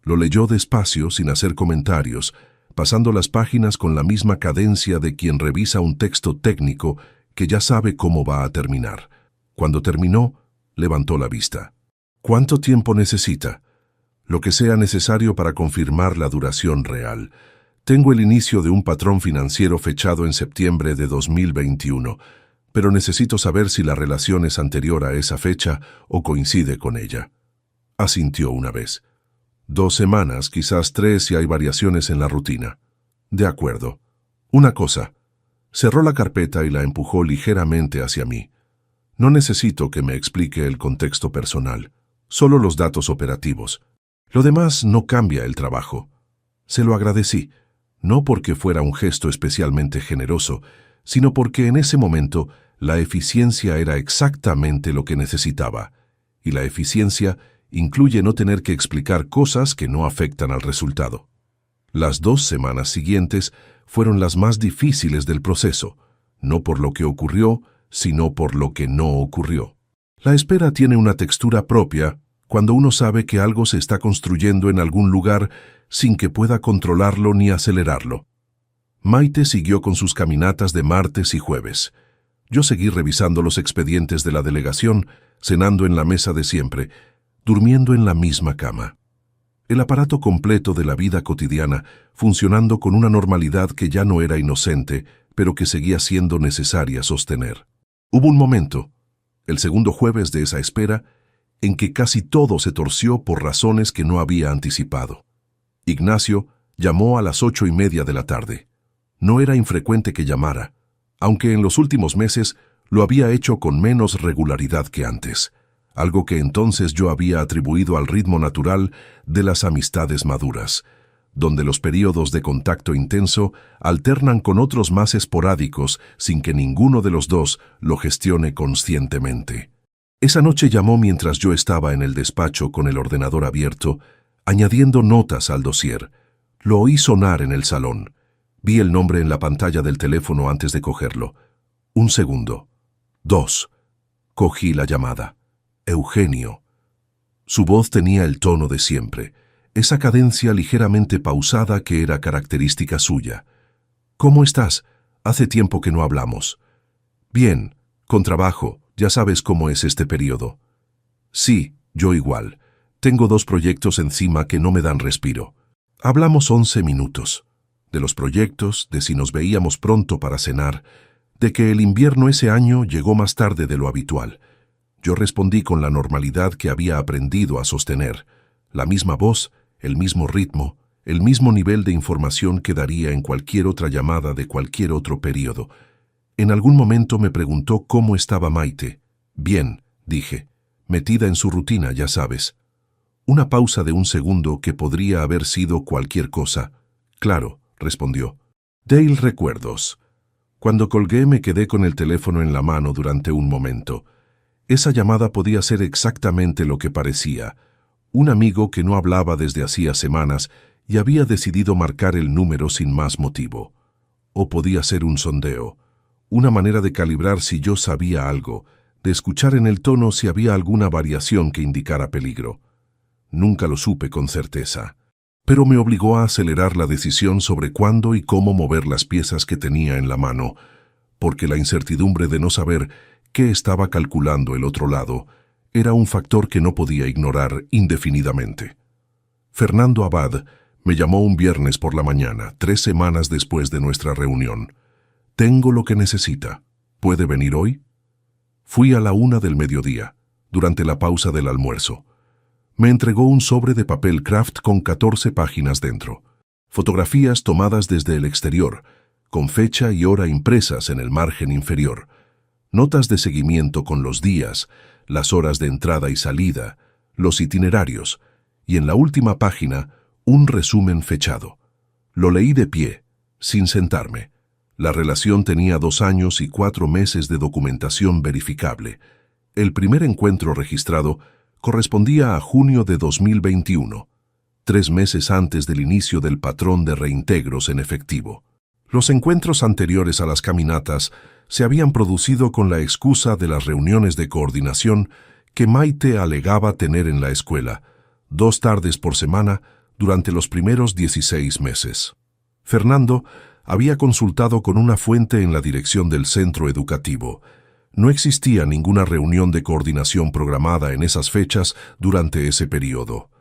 Lo leyó despacio, sin hacer comentarios, pasando las páginas con la misma cadencia de quien revisa un texto técnico que ya sabe cómo va a terminar. Cuando terminó, levantó la vista. ¿Cuánto tiempo necesita? Lo que sea necesario para confirmar la duración real. Tengo el inicio de un patrón financiero fechado en septiembre de 2021, pero necesito saber si la relación es anterior a esa fecha o coincide con ella. Asintió una vez. 2 semanas, quizás 3 si hay variaciones en la rutina. De acuerdo. Una cosa. Cerró la carpeta y la empujó ligeramente hacia mí. No necesito que me explique el contexto personal, solo los datos operativos. Lo demás no cambia el trabajo. Se lo agradecí, no porque fuera un gesto especialmente generoso, sino porque en ese momento la eficiencia era exactamente lo que necesitaba, y la eficiencia incluye no tener que explicar cosas que no afectan al resultado. Las 2 semanas siguientes fueron las más difíciles del proceso, no por lo que ocurrió, sino por lo que no ocurrió. La espera tiene una textura propia cuando uno sabe que algo se está construyendo en algún lugar sin que pueda controlarlo ni acelerarlo. Maite siguió con sus caminatas de martes y jueves. Yo seguí revisando los expedientes de la delegación, cenando en la mesa de siempre, durmiendo en la misma cama. el aparato completo de la vida cotidiana, funcionando con una normalidad que ya no era inocente, pero que seguía siendo necesaria sostener. Hubo un momento, el segundo jueves de esa espera, en que casi todo se torció por razones que no había anticipado. Ignacio llamó a las 8:30 de la tarde. No era infrecuente que llamara, aunque en los últimos meses lo había hecho con menos regularidad que antes, algo que entonces yo había atribuido al ritmo natural de las amistades maduras, donde los períodos de contacto intenso alternan con otros más esporádicos sin que ninguno de los dos lo gestione conscientemente. Esa noche llamó mientras yo estaba en el despacho con el ordenador abierto, añadiendo notas al dossier. Lo oí sonar en el salón. Vi el nombre en la pantalla del teléfono antes de cogerlo. 1 segundo. 2. Cogí la llamada. Eugenio. Su voz tenía el tono de siempre, esa cadencia ligeramente pausada que era característica suya. «¿Cómo estás? Hace tiempo que no hablamos». «Bien, con trabajo, ya sabes cómo es este periodo». «Sí, yo igual. Tengo 2 proyectos encima que no me dan respiro». Hablamos 11 minutos. De los proyectos, de si nos veíamos pronto para cenar, de que el invierno ese año llegó más tarde de lo habitual. Yo respondí con la normalidad que había aprendido a sostener, la misma voz, el mismo ritmo, el mismo nivel de información que daría en cualquier otra llamada de cualquier otro periodo. En algún momento me preguntó cómo estaba Maite. «Bien», dije, metida en su rutina, ya sabes. Una pausa de 1 segundo que podría haber sido cualquier cosa. «Claro», respondió. «Dale recuerdos». Cuando colgué me quedé con el teléfono en la mano durante un momento. Esa llamada podía ser exactamente lo que parecía. Un amigo que no hablaba desde hacía semanas y había decidido marcar el número sin más motivo. O podía ser un sondeo, una manera de calibrar si yo sabía algo, de escuchar en el tono si había alguna variación que indicara peligro. Nunca lo supe con certeza, pero me obligó a acelerar la decisión sobre cuándo y cómo mover las piezas que tenía en la mano, porque la incertidumbre de no saber qué estaba calculando el otro lado era un factor que no podía ignorar indefinidamente. Fernando Abad me llamó un viernes por la mañana, 3 semanas después de nuestra reunión. «Tengo lo que necesita. ¿Puede venir hoy?» Fui a la 1 del mediodía, durante la pausa del almuerzo. Me entregó un sobre de papel craft con 14 páginas dentro. Fotografías tomadas desde el exterior, con fecha y hora impresas en el margen inferior. Notas de seguimiento con los días, las horas de entrada y salida, los itinerarios, y en la última página, un resumen fechado. Lo leí de pie, sin sentarme. La relación tenía 2 años y 4 meses de documentación verificable. El primer encuentro registrado correspondía a junio de 2021, 3 meses antes del inicio del patrón de reintegros en efectivo. Los encuentros anteriores a las caminatas se habían producido con la excusa de las reuniones de coordinación que Maite alegaba tener en la escuela, 2 tardes por semana durante los primeros 16 meses. Fernando había consultado con una fuente en la dirección del centro educativo. No existía ninguna reunión de coordinación programada en esas fechas durante ese periodo.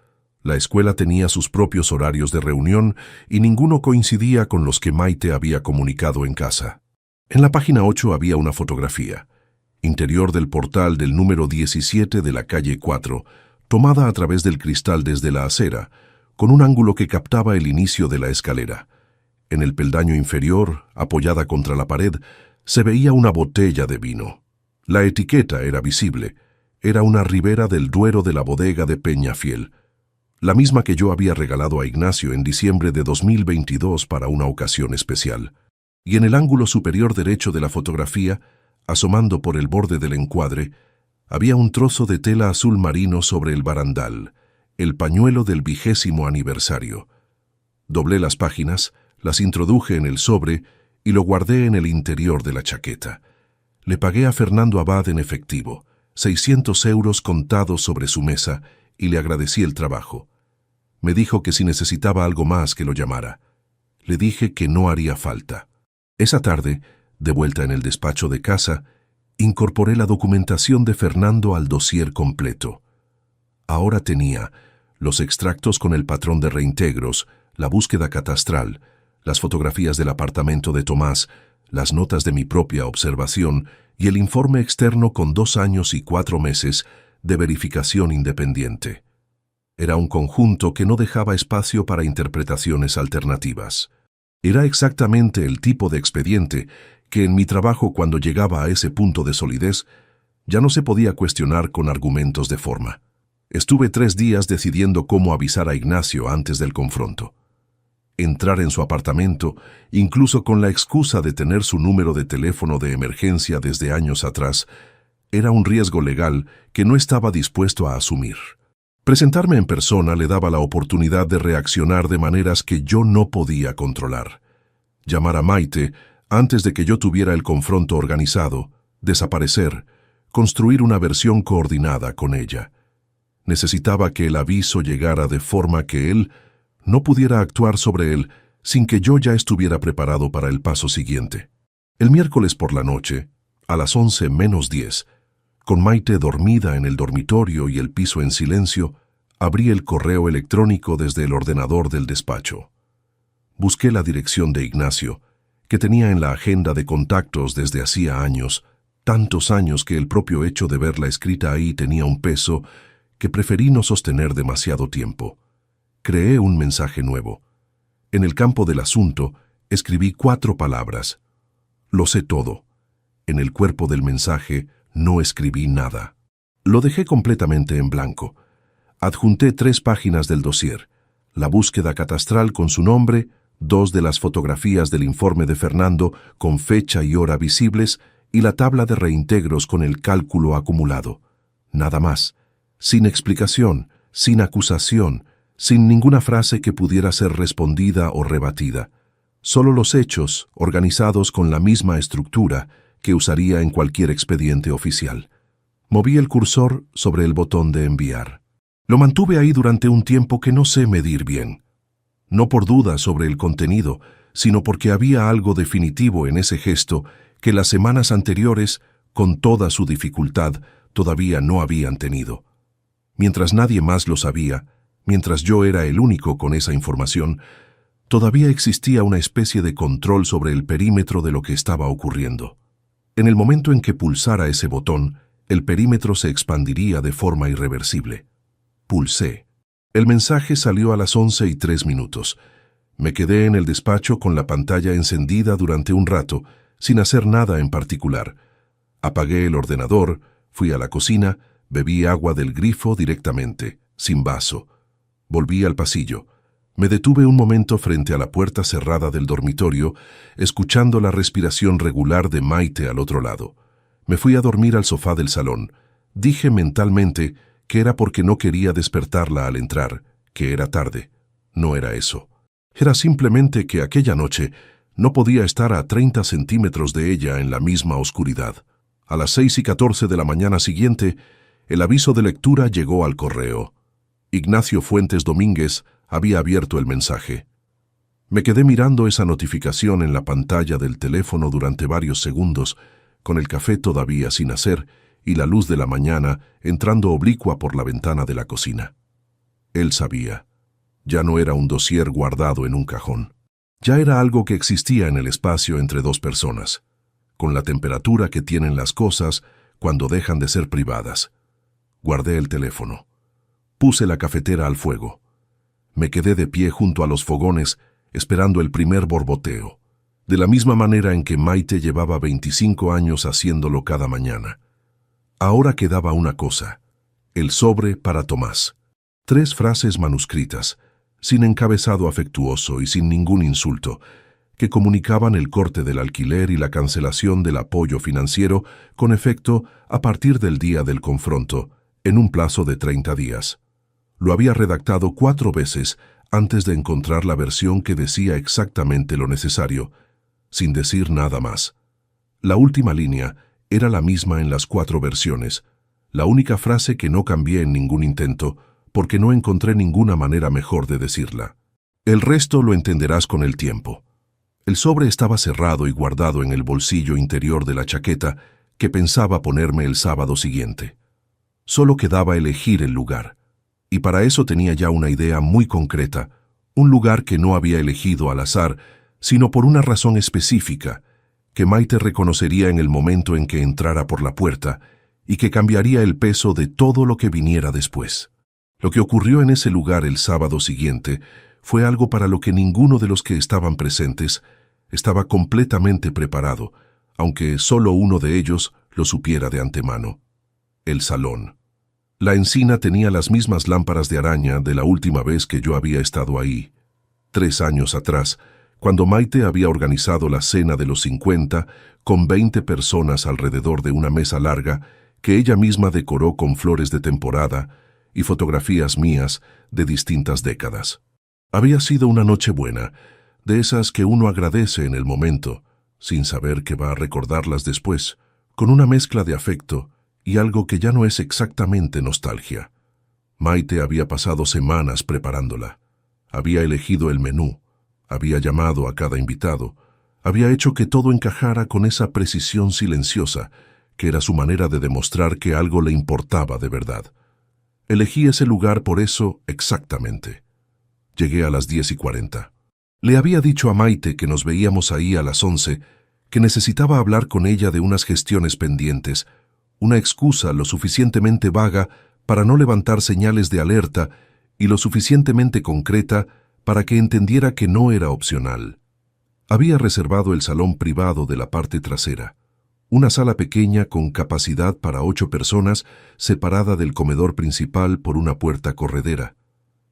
La escuela tenía sus propios horarios de reunión y ninguno coincidía con los que Maite había comunicado en casa. En la página 8 había una fotografía, interior del portal del número 17 de la calle 4, tomada a través del cristal desde la acera, con un ángulo que captaba el inicio de la escalera. En el peldaño inferior, apoyada contra la pared, se veía una botella de vino. La etiqueta era visible. Era una Ribera del Duero de la bodega de Peñafiel, la misma que yo había regalado a Ignacio en diciembre de 2022 para una ocasión especial. Y en el ángulo superior derecho de la fotografía, asomando por el borde del encuadre, había un trozo de tela azul marino sobre el barandal, el pañuelo del 20º aniversario. Doblé las páginas, las introduje en el sobre y lo guardé en el interior de la chaqueta. Le pagué a Fernando Abad en efectivo, 600 euros contados sobre su mesa, y le agradecí el trabajo. Me dijo que si necesitaba algo más que lo llamara. Le dije que no haría falta. Esa tarde, de vuelta en el despacho de casa, incorporé la documentación de Fernando al dossier completo. Ahora tenía los extractos con el patrón de reintegros, la búsqueda catastral, las fotografías del apartamento de Tomás, las notas de mi propia observación y el informe externo con 2 años y 4 meses de verificación independiente. Era un conjunto que no dejaba espacio para interpretaciones alternativas. Era exactamente el tipo de expediente que en mi trabajo, cuando llegaba a ese punto de solidez, ya no se podía cuestionar con argumentos de forma. Estuve 3 días decidiendo cómo avisar a Ignacio antes del confronto. Entrar en su apartamento, incluso con la excusa de tener su número de teléfono de emergencia desde años atrás, era un riesgo legal que no estaba dispuesto a asumir. Presentarme en persona le daba la oportunidad de reaccionar de maneras que yo no podía controlar. Llamar a Maite antes de que yo tuviera el confronto organizado, desaparecer, construir una versión coordinada con ella. Necesitaba que el aviso llegara de forma que él no pudiera actuar sobre él sin que yo ya estuviera preparado para el paso siguiente. El miércoles por la noche, a las 11:10, con Maite dormida en el dormitorio y el piso en silencio, abrí el correo electrónico desde el ordenador del despacho. Busqué la dirección de Ignacio, que tenía en la agenda de contactos desde hacía años, tantos años que el propio hecho de verla escrita ahí tenía un peso que preferí no sostener demasiado tiempo. Creé un mensaje nuevo. En el campo del asunto, escribí 4 palabras. Lo sé todo. En el cuerpo del mensaje, no escribí nada. Lo dejé completamente en blanco. Adjunté 3 páginas del dossier, la búsqueda catastral con su nombre, 2 de las fotografías del informe de Fernando con fecha y hora visibles y la tabla de reintegros con el cálculo acumulado. Nada más. Sin explicación, sin acusación, sin ninguna frase que pudiera ser respondida o rebatida. Solo los hechos, organizados con la misma estructura que usaría en cualquier expediente oficial. Moví el cursor sobre el botón de enviar. Lo mantuve ahí durante un tiempo que no sé medir bien. No por duda sobre el contenido, sino porque había algo definitivo en ese gesto que las semanas anteriores, con toda su dificultad, todavía no habían tenido. Mientras nadie más lo sabía, mientras yo era el único con esa información, todavía existía una especie de control sobre el perímetro de lo que estaba ocurriendo. En el momento en que pulsara ese botón, el perímetro se expandiría de forma irreversible. Pulsé. El mensaje salió a las 11:03. Me quedé en el despacho con la pantalla encendida durante un rato, sin hacer nada en particular. Apagué el ordenador, fui a la cocina, bebí agua del grifo directamente, sin vaso. Volví al pasillo. Me detuve un momento frente a la puerta cerrada del dormitorio, escuchando la respiración regular de Maite al otro lado. Me fui a dormir al sofá del salón. Dije mentalmente que era porque no quería despertarla al entrar, que era tarde. No era eso. Era simplemente que aquella noche no podía estar a 30 centímetros de ella en la misma oscuridad. A las 6:14 de la mañana siguiente, el aviso de lectura llegó al correo. Ignacio Fuentes Domínguez había abierto el mensaje. Me quedé mirando esa notificación en la pantalla del teléfono durante varios segundos, con el café todavía sin hacer y la luz de la mañana entrando oblicua por la ventana de la cocina. Él sabía. Ya no era un dossier guardado en un cajón. Ya era algo que existía en el espacio entre 2 personas, con la temperatura que tienen las cosas cuando dejan de ser privadas. Guardé el teléfono. Puse la cafetera al fuego. Me quedé de pie junto a los fogones, esperando el primer borboteo, de la misma manera en que Maite llevaba 25 años haciéndolo cada mañana. Ahora quedaba una cosa, el sobre para Tomás. 3 frases manuscritas, sin encabezado afectuoso y sin ningún insulto, que comunicaban el corte del alquiler y la cancelación del apoyo financiero con efecto a partir del día del confronto, en un plazo de 30 días. Lo había redactado 4 veces antes de encontrar la versión que decía exactamente lo necesario, sin decir nada más. La última línea era la misma en las 4 versiones, la única frase que no cambié en ningún intento, porque no encontré ninguna manera mejor de decirla. El resto lo entenderás con el tiempo. El sobre estaba cerrado y guardado en el bolsillo interior de la chaqueta que pensaba ponerme el sábado siguiente. Solo quedaba elegir el lugar. Y para eso tenía ya una idea muy concreta, un lugar que no había elegido al azar, sino por una razón específica, que Maite reconocería en el momento en que entrara por la puerta y que cambiaría el peso de todo lo que viniera después. Lo que ocurrió en ese lugar el sábado siguiente fue algo para lo que ninguno de los que estaban presentes estaba completamente preparado, aunque solo uno de ellos lo supiera de antemano. El salón. La encina tenía las mismas lámparas de araña de la última vez que yo había estado ahí, 3 años atrás, cuando Maite había organizado la cena de los 50 con 20 personas alrededor de una mesa larga que ella misma decoró con flores de temporada y fotografías mías de distintas décadas. Había sido una noche buena, de esas que uno agradece en el momento, sin saber que va a recordarlas después, con una mezcla de afecto y algo que ya no es exactamente nostalgia. Maite había pasado semanas preparándola. Había elegido el menú, había llamado a cada invitado, había hecho que todo encajara con esa precisión silenciosa, que era su manera de demostrar que algo le importaba de verdad. Elegí ese lugar por eso exactamente. Llegué a las 10:40. Le había dicho a Maite que nos veíamos ahí a las 11, que necesitaba hablar con ella de unas gestiones pendientes, una excusa lo suficientemente vaga para no levantar señales de alerta y lo suficientemente concreta para que entendiera que no era opcional. Había reservado el salón privado de la parte trasera, una sala pequeña con capacidad para 8 personas separada del comedor principal por una puerta corredera.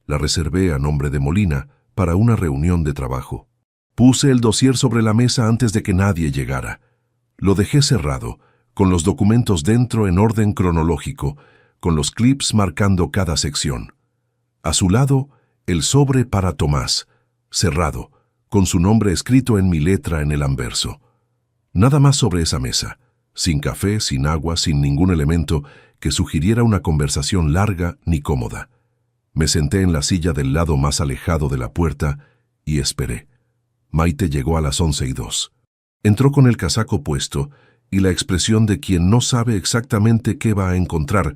La reservé a nombre de Molina para una reunión de trabajo. Puse el dossier sobre la mesa antes de que nadie llegara. Lo dejé cerrado, con los documentos dentro en orden cronológico, con los clips marcando cada sección. A su lado, el sobre para Tomás, cerrado, con su nombre escrito en mi letra en el anverso. Nada más sobre esa mesa, sin café, sin agua, sin ningún elemento que sugiriera una conversación larga ni cómoda. Me senté en la silla del lado más alejado de la puerta y esperé. Maite llegó a las 11:02. Entró con el casaco puesto y la expresión de quien no sabe exactamente qué va a encontrar,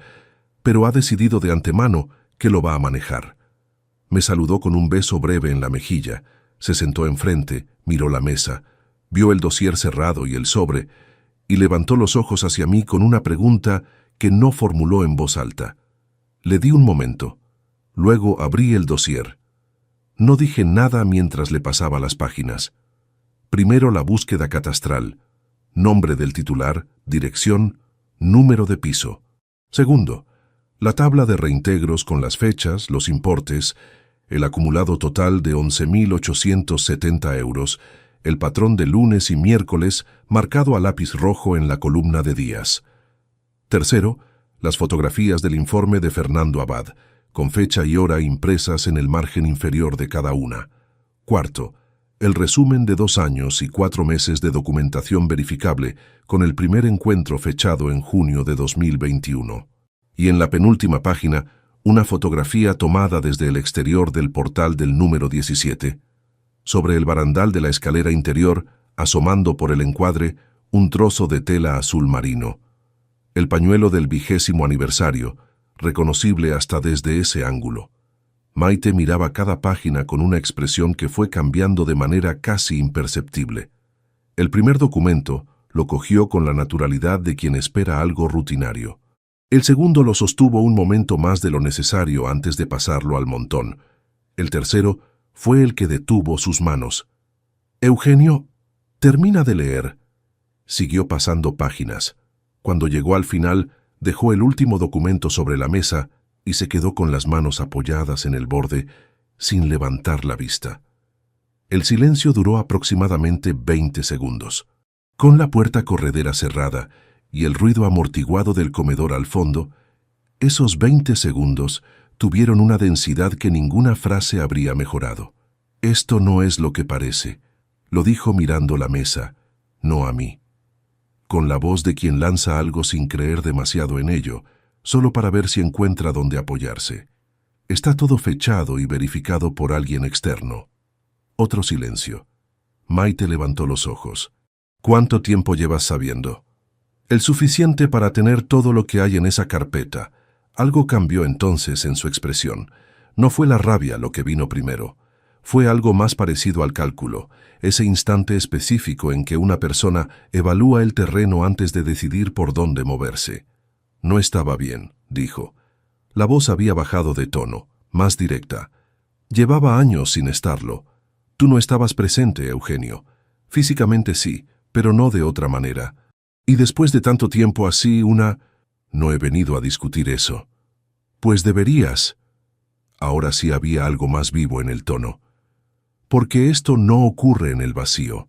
pero ha decidido de antemano que lo va a manejar. Me saludó con un beso breve en la mejilla, se sentó enfrente, miró la mesa, vio el dossier cerrado y el sobre, y levantó los ojos hacia mí con una pregunta que no formuló en voz alta. Le di un momento. Luego abrí el dossier. No dije nada mientras le pasaba las páginas. Primero la búsqueda catastral, nombre del titular, dirección, número de piso. Segundo, la tabla de reintegros con las fechas, los importes, el acumulado total de 11.870 euros, el patrón de lunes y miércoles marcado a lápiz rojo en la columna de días. Tercero, las fotografías del informe de Fernando Abad, con fecha y hora impresas en el margen inferior de cada una. Cuarto, el resumen de 2 años y 4 meses de documentación verificable con el primer encuentro fechado en junio de 2021. Y en la penúltima página, una fotografía tomada desde el exterior del portal del número 17. Sobre el barandal de la escalera interior, asomando por el encuadre, un trozo de tela azul marino. El pañuelo del 20º aniversario, reconocible hasta desde ese ángulo. Maite miraba cada página con una expresión que fue cambiando de manera casi imperceptible. El primer documento lo cogió con la naturalidad de quien espera algo rutinario. El segundo lo sostuvo un momento más de lo necesario antes de pasarlo al montón. El tercero fue el que detuvo sus manos. «Eugenio, termina de leer». Siguió pasando páginas. Cuando llegó al final, dejó el último documento sobre la mesa y se quedó con las manos apoyadas en el borde, sin levantar la vista. El silencio duró aproximadamente 20 segundos. Con la puerta corredera cerrada y el ruido amortiguado del comedor al fondo, esos 20 segundos tuvieron una densidad que ninguna frase habría mejorado. «Esto no es lo que parece», lo dijo mirando la mesa, no a mí. Con la voz de quien lanza algo sin creer demasiado en ello, solo para ver si encuentra dónde apoyarse. Está todo fechado y verificado por alguien externo. Otro silencio. Maite levantó los ojos. «¿Cuánto tiempo llevas sabiendo?» «El suficiente para tener todo lo que hay en esa carpeta, Algo cambió entonces en su expresión. No fue la rabia lo que vino primero. Fue algo más parecido al cálculo, ese instante específico en que una persona evalúa el terreno antes de decidir por dónde moverse. No estaba bien, dijo. La voz había bajado de tono, más directa. Llevaba años sin estarlo. Tú no estabas presente, Eugenio. Físicamente sí, pero no de otra manera. Y después de tanto tiempo así, No he venido a discutir eso. Pues deberías. Ahora sí había algo más vivo en el tono. Porque esto no ocurre en el vacío.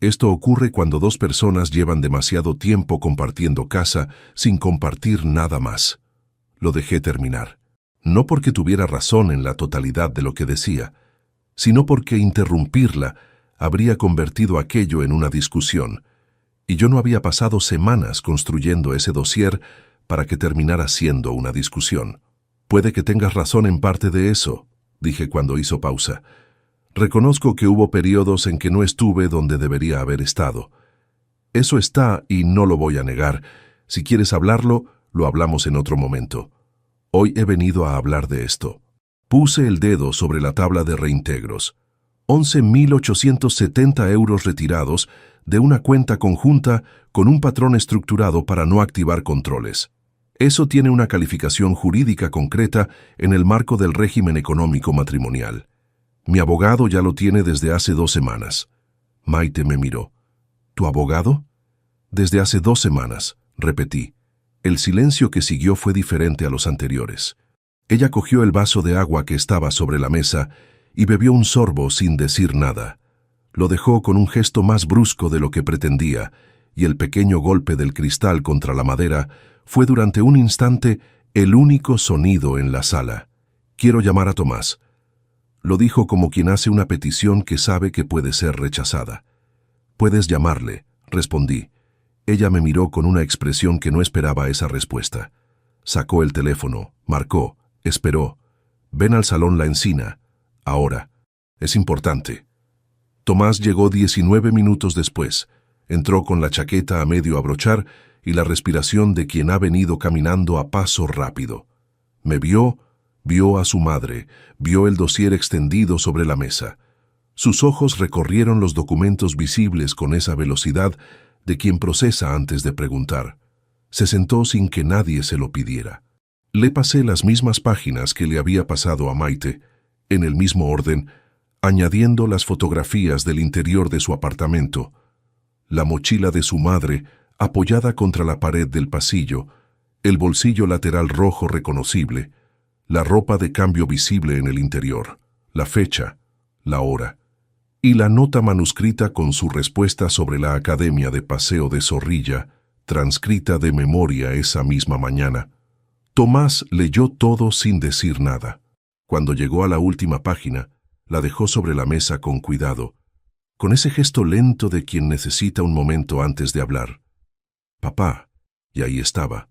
Esto ocurre cuando dos personas llevan demasiado tiempo compartiendo casa sin compartir nada más. Lo dejé terminar. No porque tuviera razón en la totalidad de lo que decía, sino porque interrumpirla habría convertido aquello en una discusión, y yo no había pasado semanas construyendo ese dossier para que terminara siendo una discusión. Puede que tengas razón en parte de eso, dije cuando hizo pausa. Reconozco que hubo periodos en que no estuve donde debería haber estado. Eso está y no lo voy a negar. Si quieres hablarlo, lo hablamos en otro momento. Hoy he venido a hablar de esto. Puse el dedo sobre la tabla de reintegros. 11.870 euros retirados de una cuenta conjunta con un patrón estructurado para no activar controles. Eso tiene una calificación jurídica concreta en el marco del régimen económico matrimonial. Mi abogado ya lo tiene desde hace 2 semanas. Maite me miró. ¿Tu abogado? Desde hace 2 semanas, repetí. El silencio que siguió fue diferente a los anteriores. Ella cogió el vaso de agua que estaba sobre la mesa y bebió un sorbo sin decir nada. Lo dejó con un gesto más brusco de lo que pretendía, y el pequeño golpe del cristal contra la madera fue durante un instante el único sonido en la sala. Quiero llamar a Tomás. Lo dijo como quien hace una petición que sabe que puede ser rechazada. Puedes llamarle, respondí. Ella me miró con una expresión que no esperaba esa respuesta. Sacó el teléfono, marcó, esperó. Ven al salón La Encina. Ahora. Es importante. Tomás llegó 19 minutos después. Entró con la chaqueta a medio abrochar y la respiración de quien ha venido caminando a paso rápido. Me vio a su madre, vio el dossier extendido sobre la mesa. Sus ojos recorrieron los documentos visibles con esa velocidad de quien procesa antes de preguntar. Se sentó sin que nadie se lo pidiera. Le pasé las mismas páginas que le había pasado a Maite, en el mismo orden, añadiendo las fotografías del interior de su apartamento, la mochila de su madre apoyada contra la pared del pasillo, el bolsillo lateral rojo reconocible, la ropa de cambio visible en el interior, la fecha, la hora, y la nota manuscrita con su respuesta sobre la Academia de Paseo de Zorrilla, transcrita de memoria esa misma mañana. Tomás leyó todo sin decir nada. Cuando llegó a la última página, la dejó sobre la mesa con cuidado, con ese gesto lento de quien necesita un momento antes de hablar. Papá, y ahí estaba.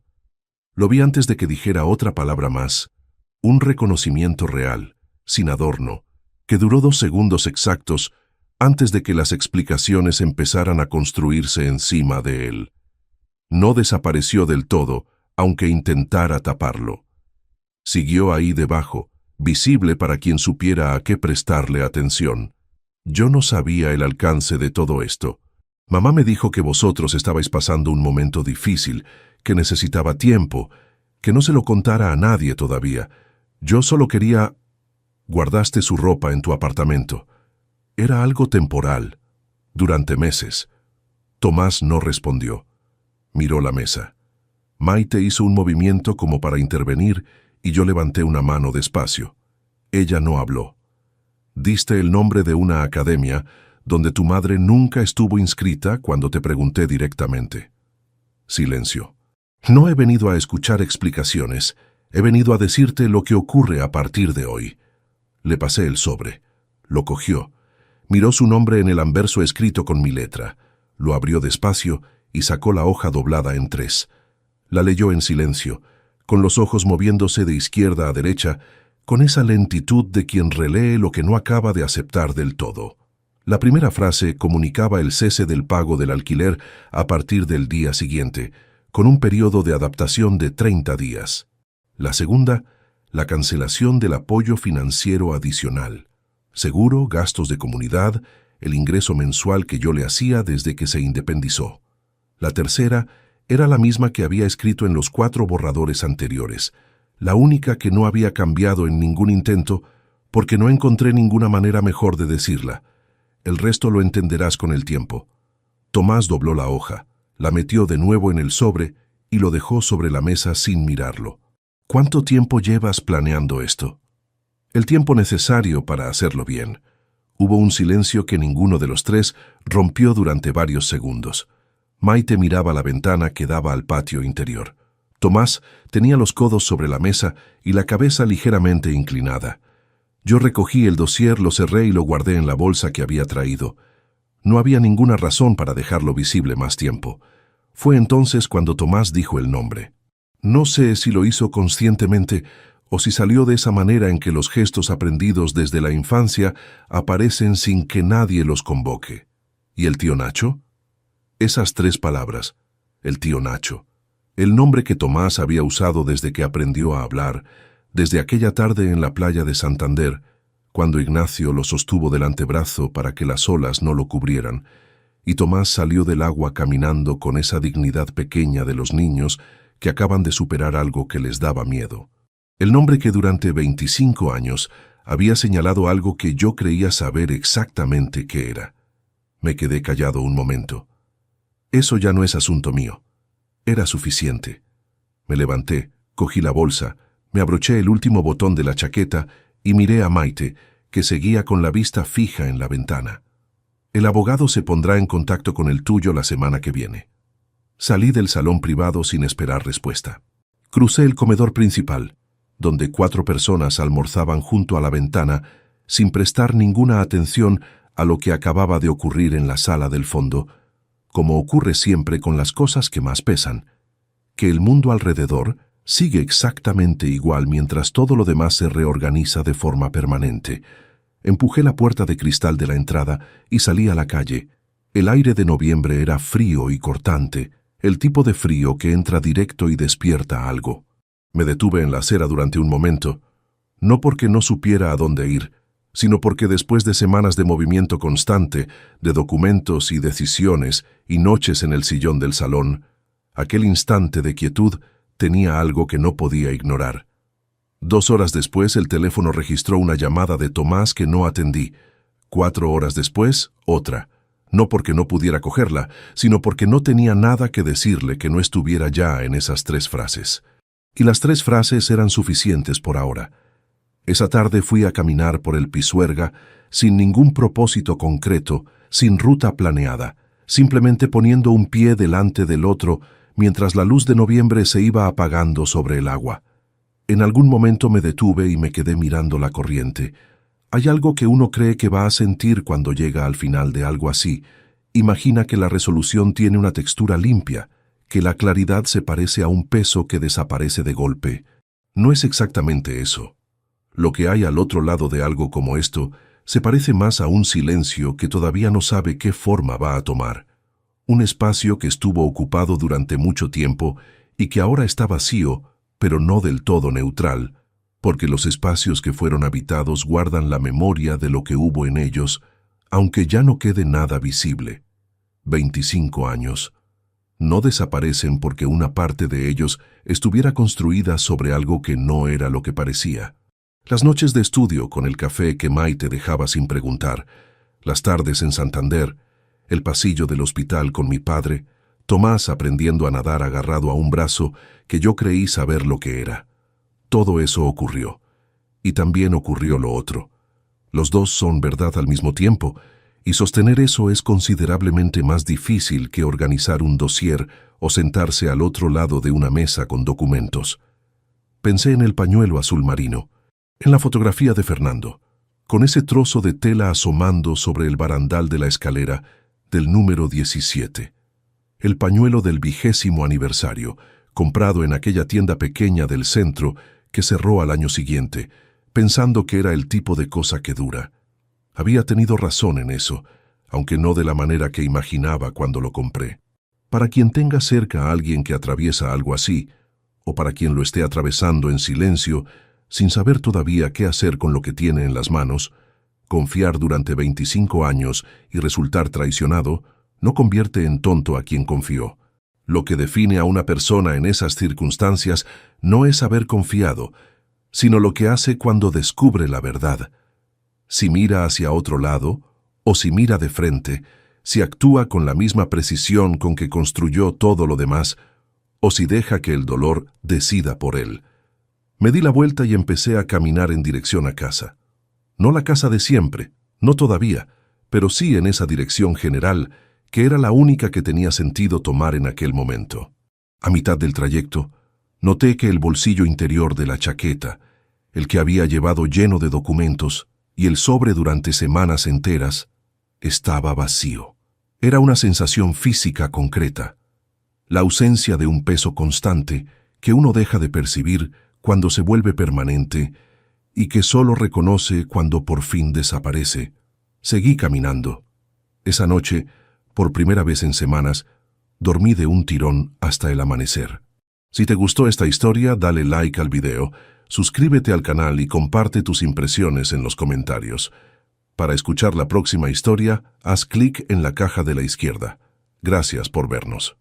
Lo vi antes de que dijera otra palabra más, un reconocimiento real, sin adorno, que duró 2 segundos exactos antes de que las explicaciones empezaran a construirse encima de él. No desapareció del todo, aunque intentara taparlo. Siguió ahí debajo, visible para quien supiera a qué prestarle atención. Yo no sabía el alcance de todo esto. Mamá me dijo que vosotros estabais pasando un momento difícil, que necesitaba tiempo, que no se lo contara a nadie todavía. Yo solo quería... Guardaste su ropa en tu apartamento. Era algo temporal, durante meses. Tomás no respondió. Miró la mesa. Maite hizo un movimiento como para intervenir y yo levanté una mano despacio. Ella no habló. Diste el nombre de una academia donde tu madre nunca estuvo inscrita cuando te pregunté directamente. Silencio. No he venido a escuchar explicaciones. He venido a decirte lo que ocurre a partir de hoy. Le pasé el sobre. Lo cogió. Miró su nombre en el anverso escrito con mi letra. Lo abrió despacio y sacó la hoja doblada en 3. La leyó en silencio, con los ojos moviéndose de izquierda a derecha, con esa lentitud de quien relee lo que no acaba de aceptar del todo. La primera frase comunicaba el cese del pago del alquiler a partir del día siguiente, con un periodo de adaptación de 30 días. La segunda, la cancelación del apoyo financiero adicional. Seguro, gastos de comunidad, el ingreso mensual que yo le hacía desde que se independizó. La tercera era la misma que había escrito en los 4 borradores anteriores, la única que no había cambiado en ningún intento porque no encontré ninguna manera mejor de decirla. El resto lo entenderás con el tiempo. Tomás dobló la hoja, la metió de nuevo en el sobre y lo dejó sobre la mesa sin mirarlo. ¿Cuánto tiempo llevas planeando esto? El tiempo necesario para hacerlo bien. Hubo un silencio que ninguno de los tres rompió durante varios segundos. Maite miraba la ventana que daba al patio interior. Tomás tenía los codos sobre la mesa y la cabeza ligeramente inclinada. Yo recogí el dossier, lo cerré y lo guardé en la bolsa que había traído. No había ninguna razón para dejarlo visible más tiempo. Fue entonces cuando Tomás dijo el nombre. No sé si lo hizo conscientemente o si salió de esa manera en que los gestos aprendidos desde la infancia aparecen sin que nadie los convoque. ¿Y el tío Nacho? Esas 3 palabras, el tío Nacho, el nombre que Tomás había usado desde que aprendió a hablar, desde aquella tarde en la playa de Santander, cuando Ignacio lo sostuvo del antebrazo para que las olas no lo cubrieran, y Tomás salió del agua caminando con esa dignidad pequeña de los niños que acaban de superar algo que les daba miedo. El nombre que durante 25 años había señalado algo que yo creía saber exactamente qué era. Me quedé callado un momento. Eso ya no es asunto mío. Era suficiente. Me levanté, cogí la bolsa, me abroché el último botón de la chaqueta y miré a Maite, que seguía con la vista fija en la ventana. El abogado se pondrá en contacto con el tuyo la semana que viene. Salí del salón privado sin esperar respuesta. Crucé el comedor principal, donde 4 personas almorzaban junto a la ventana, sin prestar ninguna atención a lo que acababa de ocurrir en la sala del fondo, como ocurre siempre con las cosas que más pesan, que el mundo alrededor sigue exactamente igual mientras todo lo demás se reorganiza de forma permanente. Empujé la puerta de cristal de la entrada y salí a la calle. El aire de noviembre era frío y cortante, el tipo de frío que entra directo y despierta algo. Me detuve en la acera durante un momento, no porque no supiera a dónde ir, sino porque después de semanas de movimiento constante, de documentos y decisiones y noches en el sillón del salón, aquel instante de quietud tenía algo que no podía ignorar. 2 horas después el teléfono registró una llamada de Tomás que no atendí. 4 horas después, otra. No porque no pudiera cogerla, sino porque no tenía nada que decirle que no estuviera ya en esas 3 frases. Y las 3 frases eran suficientes por ahora. Esa tarde fui a caminar por el Pisuerga sin ningún propósito concreto, sin ruta planeada, simplemente poniendo un pie delante del otro mientras la luz de noviembre se iba apagando sobre el agua. En algún momento me detuve y me quedé mirando la corriente. Hay algo que uno cree que va a sentir cuando llega al final de algo así. Imagina que la resolución tiene una textura limpia, que la claridad se parece a un peso que desaparece de golpe. No es exactamente eso. Lo que hay al otro lado de algo como esto se parece más a un silencio que todavía no sabe qué forma va a tomar. Un espacio que estuvo ocupado durante mucho tiempo y que ahora está vacío, pero no del todo neutral, porque los espacios que fueron habitados guardan la memoria de lo que hubo en ellos, aunque ya no quede nada visible. 25 años. No desaparecen porque una parte de ellos estuviera construida sobre algo que no era lo que parecía. Las noches de estudio con el café que Maite dejaba sin preguntar, las tardes en Santander, el pasillo del hospital con mi padre, Tomás aprendiendo a nadar agarrado a un brazo que yo creí saber lo que era. Todo eso ocurrió. Y también ocurrió lo otro. Los dos son verdad al mismo tiempo, y sostener eso es considerablemente más difícil que organizar un dossier o sentarse al otro lado de una mesa con documentos. Pensé en el pañuelo azul marino, en la fotografía de Fernando, con ese trozo de tela asomando sobre el barandal de la escalera del número 17. El pañuelo del 20º aniversario, comprado en aquella tienda pequeña del centro que cerró al año siguiente, pensando que era el tipo de cosa que dura. Había tenido razón en eso, aunque no de la manera que imaginaba cuando lo compré. Para quien tenga cerca a alguien que atraviesa algo así, o para quien lo esté atravesando en silencio, sin saber todavía qué hacer con lo que tiene en las manos, confiar durante 25 años y resultar traicionado no convierte en tonto a quien confió. Lo que define a una persona en esas circunstancias no es haber confiado, sino lo que hace cuando descubre la verdad. Si mira hacia otro lado, o si mira de frente, si actúa con la misma precisión con que construyó todo lo demás, o si deja que el dolor decida por él. Me di la vuelta y empecé a caminar en dirección a casa. No la casa de siempre, no todavía, pero sí en esa dirección general, que era la única que tenía sentido tomar en aquel momento. A mitad del trayecto, noté que el bolsillo interior de la chaqueta, el que había llevado lleno de documentos, y el sobre durante semanas enteras, estaba vacío. Era una sensación física concreta, la ausencia de un peso constante que uno deja de percibir cuando se vuelve permanente y que solo reconoce cuando por fin desaparece. Seguí caminando. Esa noche, por primera vez en semanas, dormí de un tirón hasta el amanecer. Si te gustó esta historia, dale like al video, suscríbete al canal y comparte tus impresiones en los comentarios. Para escuchar la próxima historia, haz clic en la caja de la izquierda. Gracias por vernos.